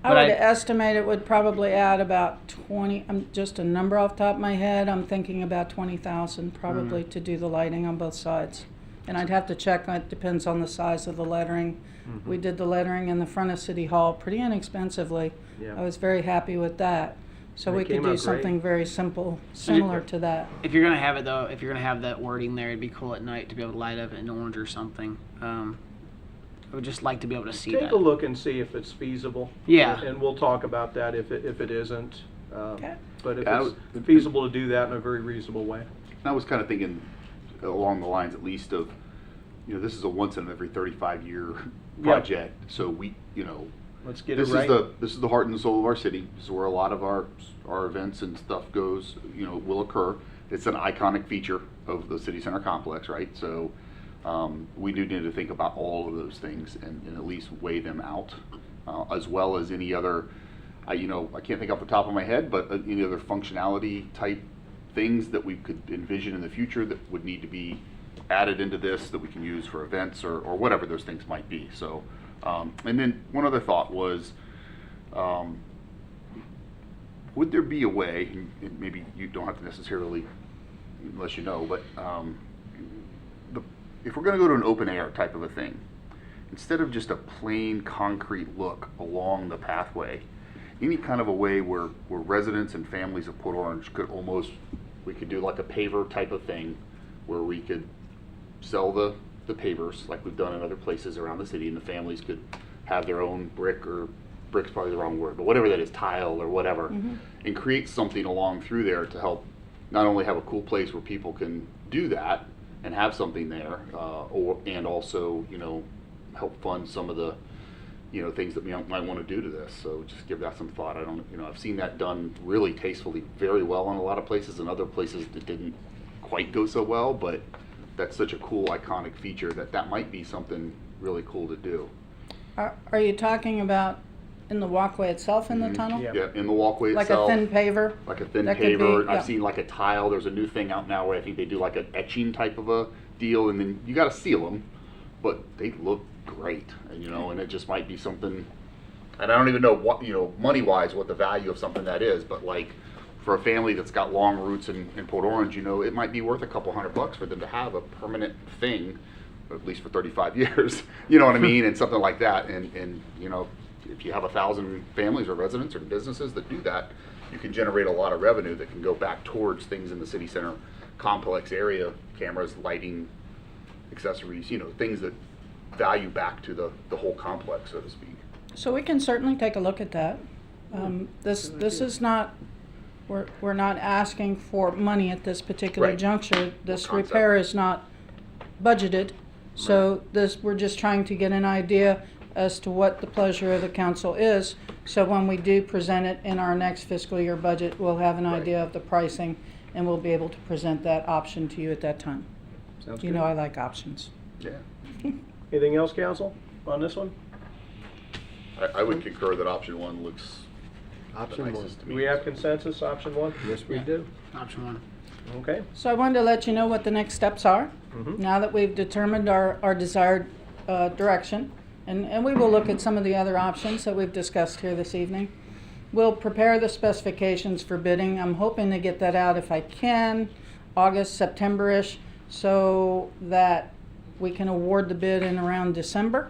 I But would estimate it would probably add about 20, just a number off the top of my head, I'm thinking about 20,000 probably to do the lighting on both sides. And I'd have to check, it depends on the size of the lettering. We did the lettering in the front of City Hall pretty inexpensively. Yeah. I was very happy with that. So And it we could came do out great. something very simple, similar to that. If you're gonna have it though, if you're gonna have that wording there, it'd be cool at night to be able to light up in orange or something. I would just like to be able to see Take that. a look and see if it's feasible. Yeah. And we'll talk about that if it isn't. Okay. But if Yeah, it's feasible to do that in a very reasonable way. I was kind of thinking along the lines at least of, this is a once in every 35-year project. So we, Let's get it this right. is the heart and soul of our city. This is where a lot of our events and stuff goes, will occur. It's an iconic feature of the city center complex, right? So we do need to think about all of those things and at least weigh them out, as well as any other, I can't think off the top of my head, but any other functionality type things that we could envision in the future that would need to be added into this that we can use for events or whatever those things might be. So, and then one other thought was, would there be a way, and maybe you don't have to necessarily, unless you know, but if we're going to go to an open air type of a thing, instead of just a plain concrete look along the pathway, any kind of a way where residents and families of Port Orange could we could do like a paver type of thing where we could sell the pavers like we've done in other places around the city, and the families could have their own brick's probably the wrong word, but whatever that is, tile or whatever, and create something along through there to help not only have a cool place where people can do that and have something there, and also, help fund some of the, things that we might want to do to this. So just give that some thought. I've seen that done really tastefully very well in a lot of places, and other places that didn't quite go so well, but that's such a cool, iconic feature that might be something really cool to do. Are you talking about in the walkway itself in the tunnel? Yeah. Yeah, in the walkway Like itself. a thin paver? Like a thin That could be, paver. yeah. I've seen like a tile. There's a new thing out now where I think they do like an etching type of a deal, and then you got to seal them, but they look great, and it just might be something. And I don't even know what, money-wise, what the value of something that is, but like for a family that's got long roots in Port Orange, it might be worth a couple $100 for them to have a permanent thing, at least for 35 years. You know what I mean? And something like that, and if you have 1,000 families or residents or businesses that do that, you can generate a lot of revenue that can go back towards things in the city center complex area, cameras, lighting, accessories, things that value back to the whole complex, so to speak. So we can certainly take a look at that. This is not, we're not asking for money at this particular Right. juncture. This Concept. repair is not budgeted, so we're just trying to get an idea as to what the pleasure of the council is. So when we do present it in our next fiscal year budget, we'll have an Right. idea of the pricing, and we'll be able to present that option to you at that time. Sounds You good. know I like options. Yeah. Anything else, council, on this one? I would concur that option one looks the Option one. nicest to me. Do we have consensus, option one? Yes, we Yeah. do. Option one. Okay. So I wanted to let you know what the next steps are. Now that we've determined our desired direction, and we will look at some of the other options that we've discussed here this evening. We'll prepare the specifications for bidding. I'm hoping to get that out if I can, August, September-ish, so that we can award the bid in around December.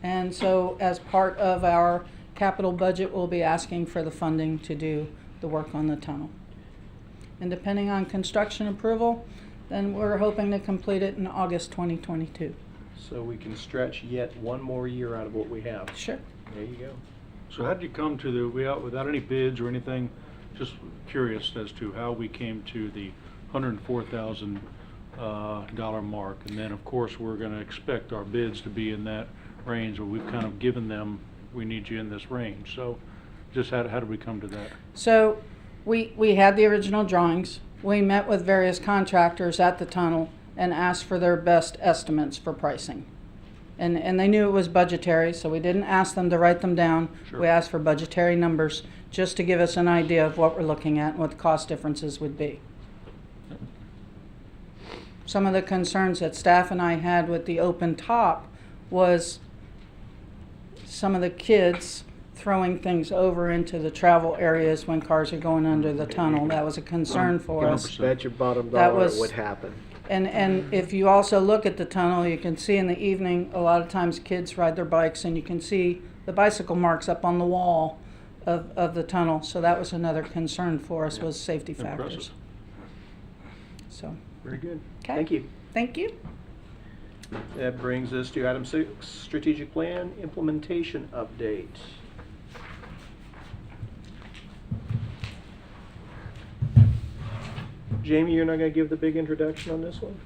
And so as part of our capital budget, we'll be asking for the funding to do the work on the tunnel. And depending on construction approval, then we're hoping to complete it in August 2022. So we can stretch yet one more year out of what we have. Sure. There you go. So how did you come to without any bids or anything, just curious as to how we came to the $104,000 mark? And then, of course, we're going to expect our bids to be in that range, but we've kind of given them, we need you in this range. So just how did we come to that? So we had the original drawings. We met with various contractors at the tunnel and asked for their best estimates for pricing. And they knew it was budgetary, so we didn't ask them to write them down. Sure. We asked for budgetary numbers just to give us an idea of what we're looking at and what the cost differences would be. Some of the concerns that staff and I had with the open top was some of the kids throwing things over into the travel areas when cars are going under the tunnel. That was a concern for us. Bet your bottom That dollar was- it would happen. And if you also look at the tunnel, you can see in the evening, a lot of times kids ride their bikes and you can see the bicycle marks up on the wall of the tunnel. So that was another concern for us, was safety factors. Impressive. So, Very good. Okay. Thank you. thank you. That brings us to item 6, strategic plan implementation update. Jamie, you're not going to give the big introduction on this one?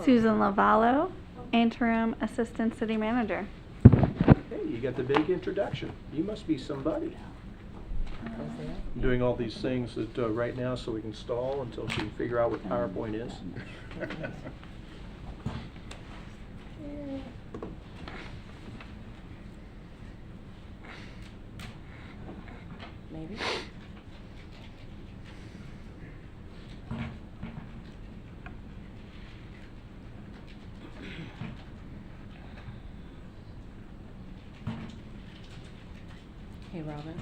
Susan Lavallo, interim assistant city manager. Hey, you got the big introduction. You must be somebody. I'm doing all these things that, right now so we can stall until she can figure out what PowerPoint is. Maybe. Hey, Robin.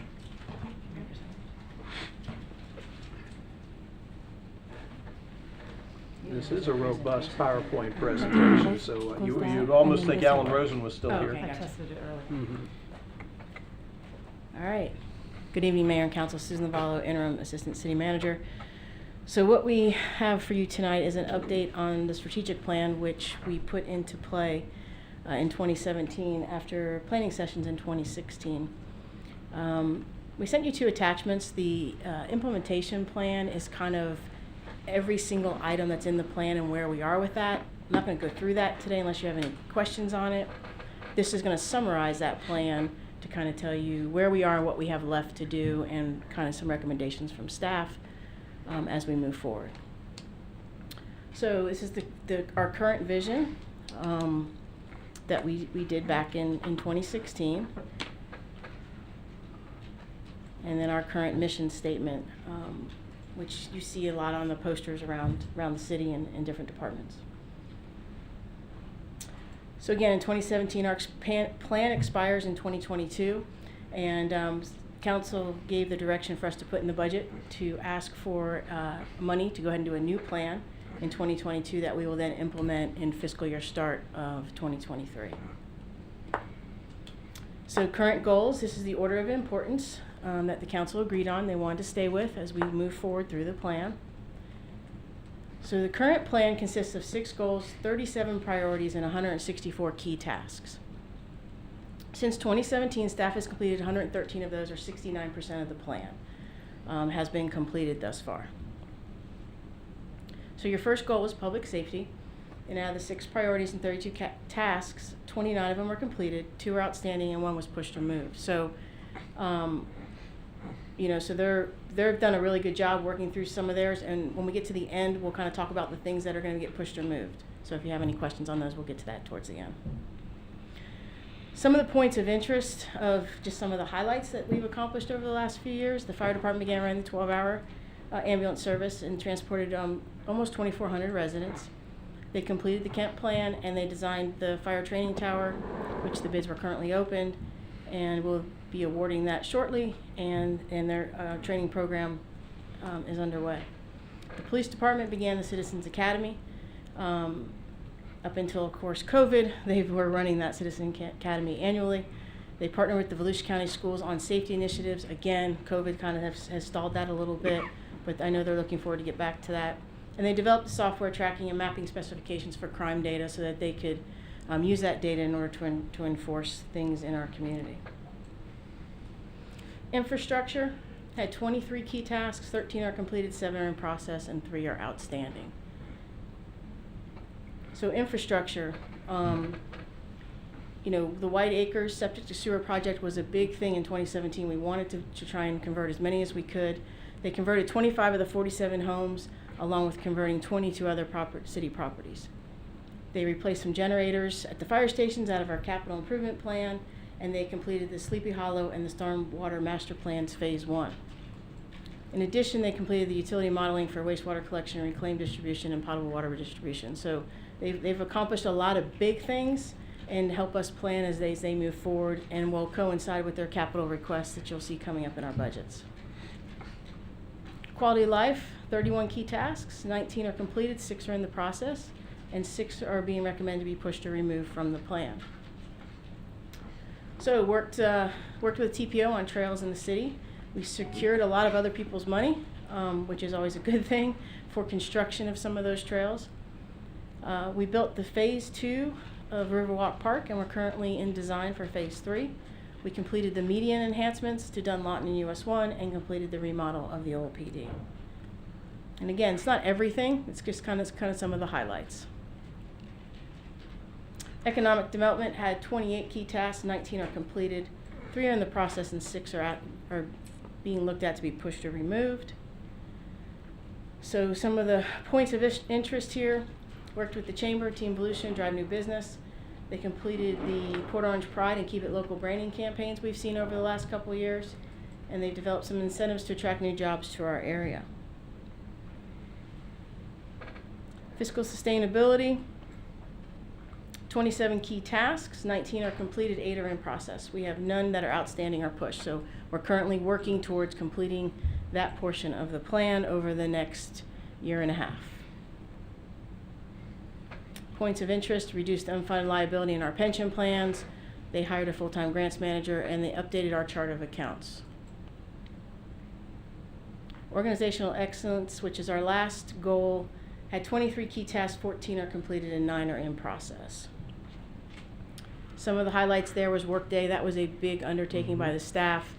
This is a robust PowerPoint presentation, so you'd almost think Alan Rosen was still Oh, here. okay, gotcha. Mhm. All right. Good evening, Mayor and Council. Susan Lavallo, interim assistant city manager. So what we have for you tonight is an update on the strategic plan, which we put into play in 2017 after planning sessions in 2016. We sent you 2 attachments. The implementation plan is kind of every single item that's in the plan and where we are with that. I'm not going to go through that today unless you have any questions on it. This is going to summarize that plan to kind of tell you where we are and what we have left to do, and kind of some recommendations from staff as we move forward. So this is our current vision that we did back in 2016. And then our current mission statement, which you see a lot on the posters around the city and in different departments. So again, in 2017, our plan expires in 2022, and council gave the direction for us to put in the budget to ask for money to go ahead and do a new plan in 2022 that we will then implement in fiscal year start of 2023. So current goals, this is the order of importance that the council agreed on, they wanted to stay with as we move forward through the plan. So the current plan consists of 6 goals, 37 priorities, and 164 key tasks. Since 2017, staff has completed 113 of those, or 69% of the plan has been completed thus far. So your first goal was public safety, and out of the 6 priorities and 32 tasks, 29 of them were completed, 2 are outstanding, and 1 was pushed or moved. So, so they've done a really good job working through some of theirs, and when we get to the end, we'll kind of talk about the things that are going to get pushed or moved. So if you have any questions on those, we'll get to that towards the end. Some of the points of interest of just some of the highlights that we've accomplished over the last few years: the fire department began running the 12-hour ambulance service and transported almost 2,400 residents. They completed the Kent plan, and they designed the fire training tower, which the bids were currently opened, and we'll be awarding that shortly, and their training program is underway. The police department began the Citizens Academy. Up until, of course, COVID, they were running that Citizen Academy annually. They partner with the Volusia County Schools on safety initiatives. Again, COVID kind of has stalled that a little bit, but I know they're looking forward to get back to that. And they developed software tracking and mapping specifications for crime data so that they could use that data in order to enforce things in our community. Infrastructure had 23 key tasks, 13 are completed, 7 are in process, and 3 are outstanding. So infrastructure, the White Acres septic to sewer project was a big thing in 2017. We wanted to try and convert as many as we could. They converted 25 of the 47 homes, along with converting 22 other city properties. They replaced some generators at the fire stations out of our capital improvement plan, and they completed the Sleepy Hollow and the Stormwater Master Plans Phase 1. In addition, they completed the utility modeling for wastewater collection and reclaim distribution and potable water distribution. So they've accomplished a lot of big things, and help us plan as they move forward, and will coincide with their capital requests that you'll see coming up in our budgets. Quality of life, 31 key tasks, 19 are completed, 6 are in the process, and 6 are being recommended to be pushed or removed from the plan. So worked with TPO on trails in the city. We secured a lot of other people's money, which is always a good thing for construction of some of those trails. We built the phase 2 of Riverwalk Park, and we're currently in design for phase 3. We completed the median enhancements to Dunlawton and US 1 and completed the remodel of the old PD. And again, it's not everything, it's just kind of some of the highlights. Economic development had 28 key tasks, 19 are completed, 3 are in the process, and 6 are being looked at to be pushed or removed. So some of the points of interest here: worked with the Chamber, Team Volusia, Drive New Business. They completed the Port Orange Pride and Keep It Local branding campaigns we've seen over the last couple of years, and they've developed some incentives to attract new jobs to our area. Fiscal sustainability, 27 key tasks, 19 are completed, 8 are in process. We have none that are outstanding or pushed, so we're currently working towards completing that portion of the plan over the next year and a half. Points of interest: reduced unfunded liability in our pension plans. They hired a full-time grants manager, and they updated our chart of accounts. Organizational excellence, which is our last goal, had 23 key tasks, 14 are completed, and 9 are in process. Some of the highlights there was Workday. That was a big undertaking by the staff,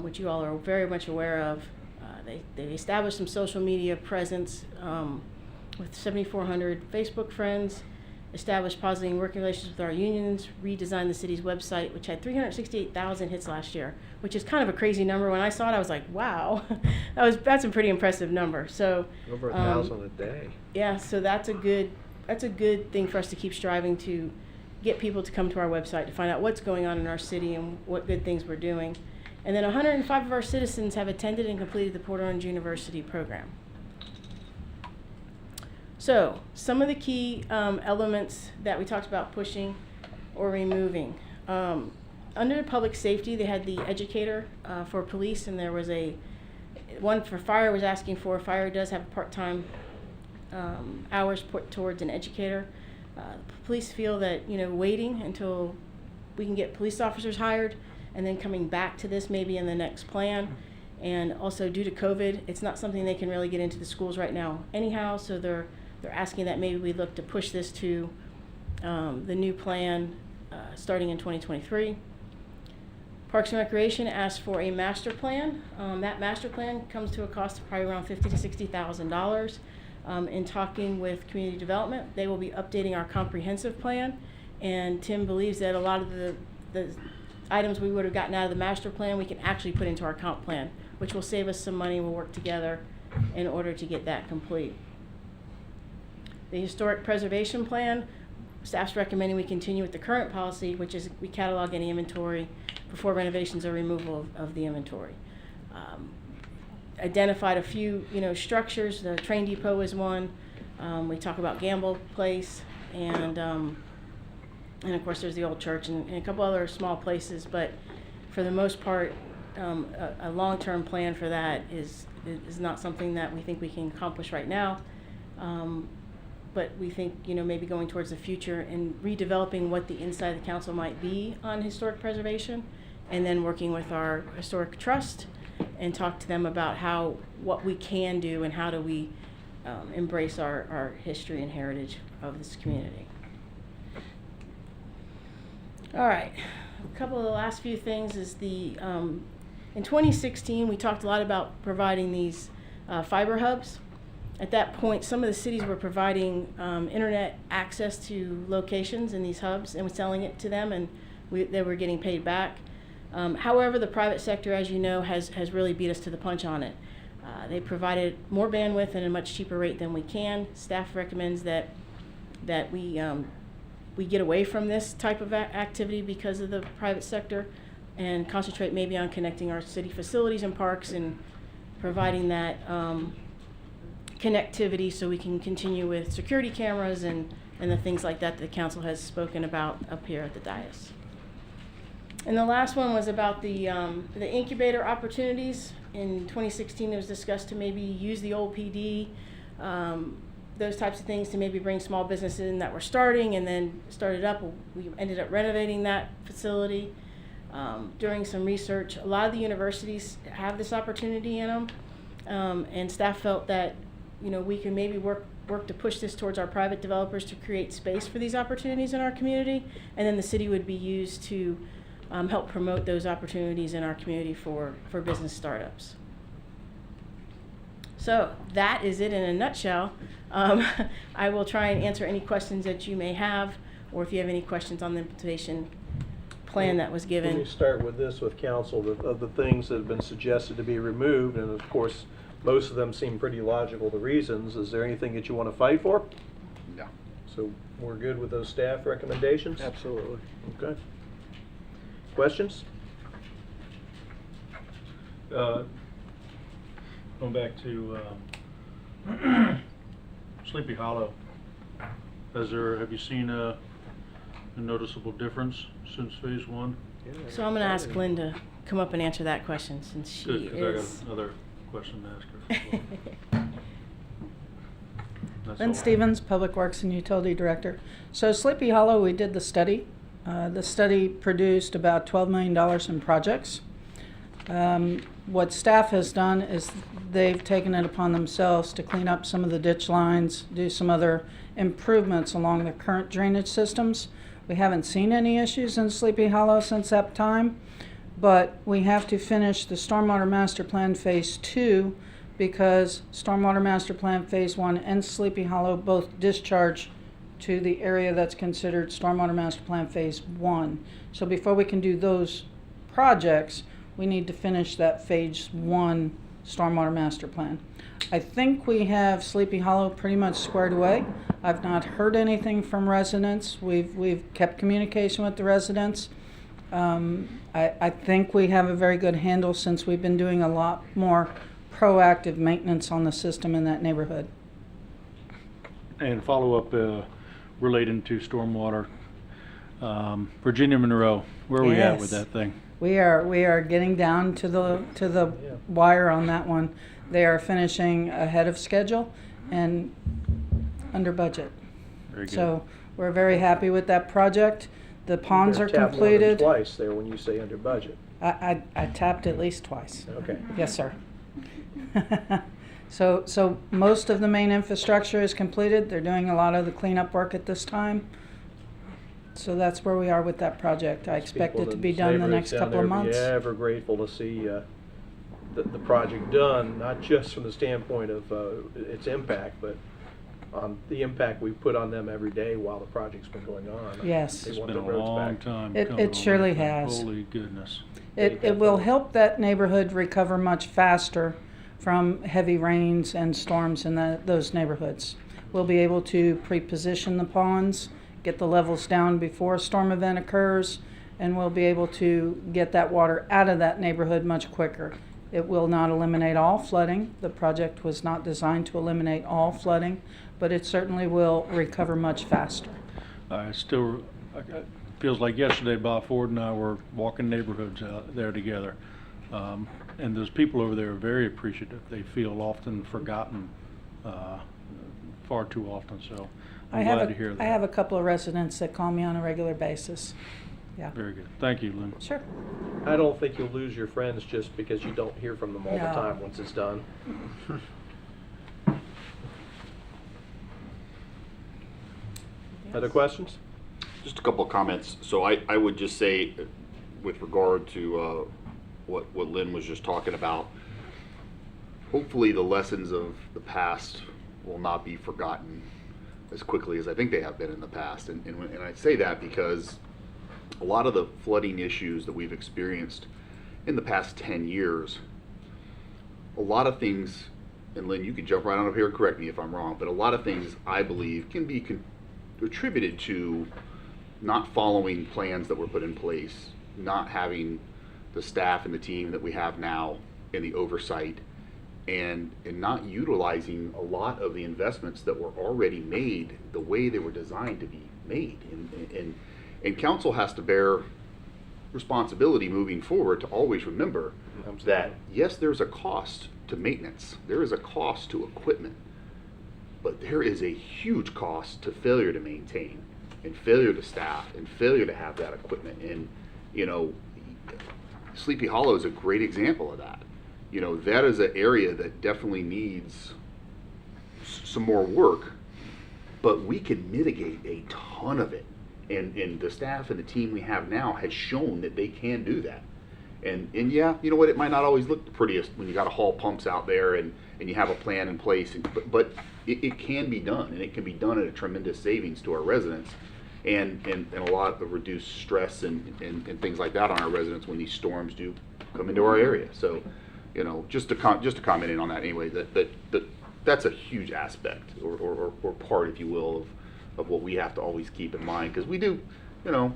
which you all are very much aware of. They established some social media presence with 7,400 Facebook friends, established positive working relations with our unions, redesigned the city's website, which had 368,000 hits last year, which is kind of a crazy number. When I saw it, I was like, wow, that's a pretty impressive number. So Over 1,000 a day. yeah, so that's a good thing for us to keep striving to get people to come to our website to find out what's going on in our city and what good things we're doing. And then 105 of our citizens have attended and completed the Port Orange University program. So some of the key elements that we talked about pushing or removing. Under public safety, they had the educator for police, and there was one for fire was asking for. Fire does have part-time hours put towards an educator. Police feel that, waiting until we can get police officers hired and then coming back to this maybe in the next plan. And also due to COVID, it's not something they can really get into the schools right now anyhow, so they're asking that maybe we look to push this to the new plan starting in 2023. Parks and Recreation asked for a master plan. That master plan comes to a cost of probably around $50,000 to $60,000. In talking with community development, they will be updating our comprehensive plan, and Tim believes that a lot of the items we would have gotten out of the master plan we can actually put into our comp plan, which will save us some money. We'll work together in order to get that complete. The historic preservation plan, staff's recommending we continue with the current policy, which is we catalog any inventory before renovations or removal of the inventory. Identified a few, structures. The train depot is one. We talk about Gamble Place, and of course there's the old church and a couple other small places. But for the most part, a long-term plan for that is not something that we think we can accomplish right now. But we think, maybe going towards the future and redeveloping what the inside of the council might be on historic preservation, and then working with our historic trust and talk to them about what we can do and how do we embrace our history and heritage of this community. All right, a couple of the last few things is in 2016 we talked a lot about providing these fiber hubs. At that point, some of the cities were providing internet access to locations in these hubs and was selling it to them, and they were getting paid back. However, the private sector, as you know, has really beat us to the punch on it. They provided more bandwidth at a much cheaper rate than we can. Staff recommends that we get away from this type of activity because of the private sector and concentrate maybe on connecting our city facilities and parks and providing that connectivity so we can continue with security cameras and and the things like that the council has spoken about up here at the dais. And the last one was about the incubator opportunities. In 2016, it was discussed to maybe use the old PD, those types of things to maybe bring small businesses in that were starting and then started up. We ended up renovating that facility. During some research, a lot of the universities have this opportunity in them, and staff felt that, you know, we can maybe work to push this towards our private developers to create space for these opportunities in our community, and then the city would be used to help promote those opportunities in our community for business startups. So that is it in a nutshell. I will try and answer any questions that you may have, or if you have any questions on the implementation plan that was given. Let me start with this with council, of the things that have been suggested to be removed, and of course, most of them seem pretty logical, the reasons. Is there anything that you want to fight for? No. So we're good with those staff recommendations? Absolutely. Okay. Questions? Going back to Sleepy Hollow, have you seen a noticeable difference since phase one? So I'm going to ask Lynn to come up and answer that question, since she Good, because is. I got another question to ask her. That's Lynn all. Stevens, Public Works and Utility Director. So Sleepy Hollow, we did the study. The study produced about $12 million in projects. What staff has done is they've taken it upon themselves to clean up some of the ditch lines, do some other improvements along the current drainage systems. We haven't seen any issues in Sleepy Hollow since that time, but we have to finish the Stormwater Master Plan Phase 2 because Stormwater Master Plan Phase 1 and Sleepy Hollow both discharge to the area that's considered Stormwater Master Plan Phase 1. So before we can do those projects, we need to finish that Phase 1 Stormwater Master Plan. I think we have Sleepy Hollow pretty much squared away. I've not heard anything from residents. We've kept communication with the residents. I think we have a very good handle since we've been doing a lot more proactive maintenance on the system in that neighborhood. And follow up relating to stormwater, Virginia Monroe, where are we at with Yes. that thing? We are getting down to the wire on that one. They are finishing ahead of schedule and under budget. Very good. So we're very happy with that project. The ponds are You better tap more than completed. twice there when you say under budget. I tapped at least twice. Okay. Yes, sir. So most of the main infrastructure is completed. They're doing a lot of the cleanup work at this time. So that's where we are with that project. I expect it to be done in the next couple of months. Be ever grateful to see the project done, not just from the standpoint of its impact, but on the impact we put on them every day while the project's been going on. Yes. They It's want been a their roads long back. time It coming on surely that thing. has. Holy goodness. It will help that neighborhood recover much faster from heavy rains and storms in those neighborhoods. We'll be able to pre-position the ponds, get the levels down before a storm event occurs, and we'll be able to get that water out of that neighborhood much quicker. It will not eliminate all flooding. The project was not designed to eliminate all flooding, but it certainly will recover much faster. It feels like yesterday Bob Ford and I were walking neighborhoods out there together. And those people over there are very appreciative. They feel often forgotten, far too often, so I'm glad to hear that. I have a couple of residents that call me on a regular basis. Yeah. Very good. Thank you, Lynn. Sure. I don't think you'll lose your friends just because you don't hear from them all the No. time once it's done. Other questions? Just a couple of comments. So I would just say, with regard to what Lynn was just talking about, hopefully the lessons of the past will not be forgotten as quickly as I think they have been in the past. And I say that because a lot of the flooding issues that we've experienced in the past 10 years, a lot of things, and Lynn, you can jump right on up here and correct me if I'm wrong, but a lot of things I believe can be attributed to not following plans that were put in place, not having the staff and the team that we have now and the oversight, and not utilizing a lot of the investments that were already made the way they were designed to be made. And council has to bear responsibility moving forward to always remember that, yes, there's a cost to maintenance, there is a cost to equipment, but there is a huge cost to failure to maintain, and failure to staff, and failure to have that equipment. And, you know, Sleepy Hollow is a great example of that. You know, that is an area that definitely needs some more work, but we can mitigate a ton of it. And the staff and the team we have now has shown that they can do that. And yeah, you know what, it might not always look the prettiest when you got to haul pumps out there and you have a plan in place, but it can be done, and it can be done at a tremendous savings to our residents, and a lot of reduced stress and things like that on our residents when these storms do come into our area. So, you know, just to comment in on that anyway, that's a huge aspect or part, if you will, of what we have to always keep in mind, because we do, you know,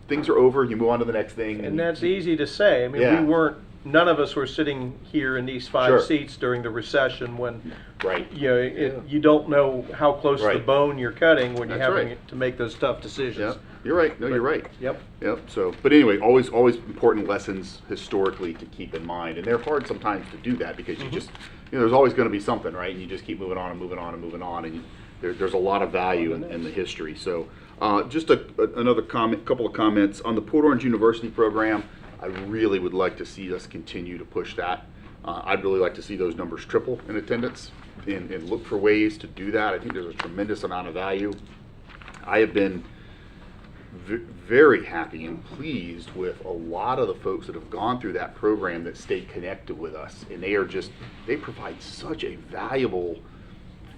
things are over, you move on to the next thing. And that's easy to say. I mean, Yeah. none of us were sitting here in these 5 Sure. seats during the recession when, Right. you know, you don't know how close to the Right. bone you're cutting when you're That's having right. to make those tough decisions. Yeah, you're right. No, you're right. Yep. Yep. So, but anyway, always important lessons historically to keep in mind, and they're hard sometimes to do that because you just, you know, there's always going to be something, right? And you just keep moving on and moving on and moving on, and there's a lot of value in the history. So, just another comment, couple of comments on the Port Orange University program. I really would like to see us continue to push that. I'd really like to see those numbers triple in attendance, and look for ways to do that. I think there's a tremendous amount of value. I have been very happy and pleased with a lot of the folks that have gone through that program that stayed connected with us, and they provide such a valuable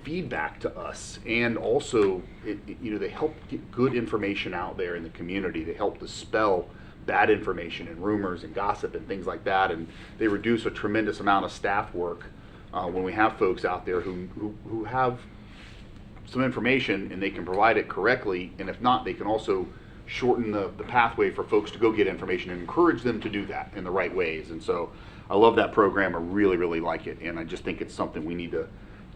feedback to us, and also you know, they help get good information out there in the community. They help dispel bad information and rumors and gossip and things like that, and they reduce a tremendous amount of staff work when we have folks out there who have some information and they can provide it correctly, and if not, they can also shorten the pathway for folks to go get information and encourage them to do that in the right ways. And so I love that program. I really like it, and I just think it's something we need to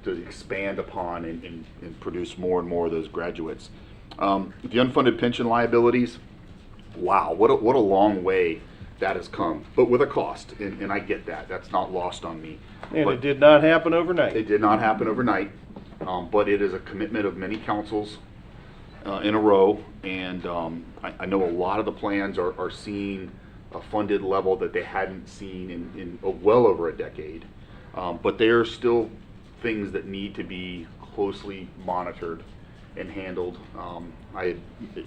expand upon and produce more and more of those graduates. The unfunded pension liabilities, wow, what a long way that has come, but with a cost, and I get that. That's not lost on me. And But it did not happen overnight. it did not happen overnight, but it is a commitment of many councils in a row, and I know a lot of the plans are seeing a funded level that they hadn't seen in well over a decade, but there are still things that need to be closely monitored and handled. I had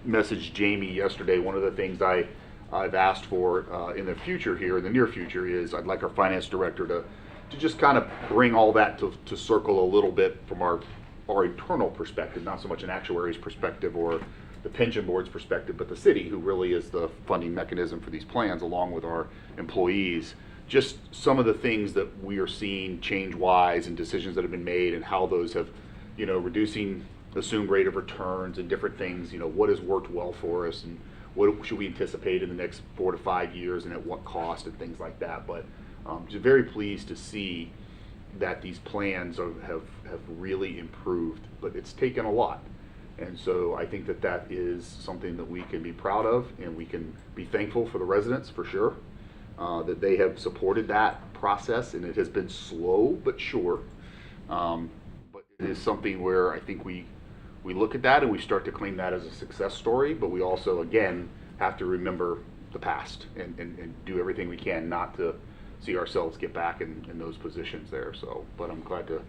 messaged Jamie yesterday. One of the things I've asked for in the future here, in the near future, is I'd like our finance director to just kind of bring all that to circle a little bit from our internal perspective, not so much an actuary's perspective or the pension board's perspective, but the city, who really is the funding mechanism for these plans, along with our employees. Just some of the things that we are seeing change-wise and decisions that have been made, and how those have, you know, reducing assumed rate of returns and different things, you know, what has worked well for us and what should we anticipate in the next 4 to 5 years and at what cost and things like that. But just very pleased to see that these plans have really improved, but it's taken a lot. And so I think that is something that we can be proud of, and we can be thankful for the residents, for sure, that they have supported that process, and it has been slow but sure. But it is something where I think we look at that and we start to claim that as a success story, but we also, again, have to remember the past and do everything we can not to see ourselves get back in those positions there. So, but I'm glad to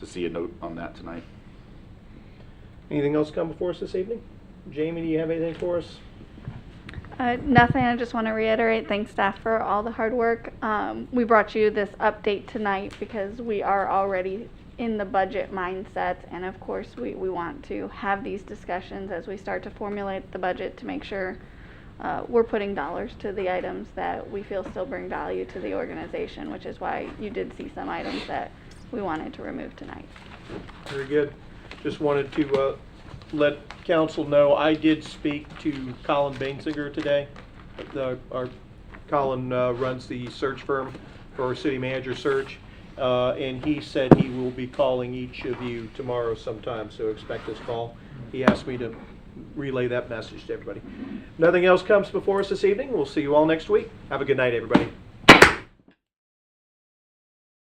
see a note on that tonight. Anything else come before us this evening? Jamie, do you have anything for us? Nothing. I just want to reiterate, thanks staff for all the hard work. We brought you this update tonight because we are already in the budget mindset, and of course we want to have these discussions as we start to formulate the budget to make sure we're putting dollars to the items that we feel still bring value to the organization, which is why you did see some items that we wanted to remove tonight. Very good. Just wanted to let council know I did speak to Colin Bainsinger today. Colin runs the search firm for our city manager search. And he said he will be calling each of you tomorrow sometime, so expect his call. He asked me to relay that message to everybody. Nothing else comes before us this evening. We'll see you all next week. Have a good night, everybody.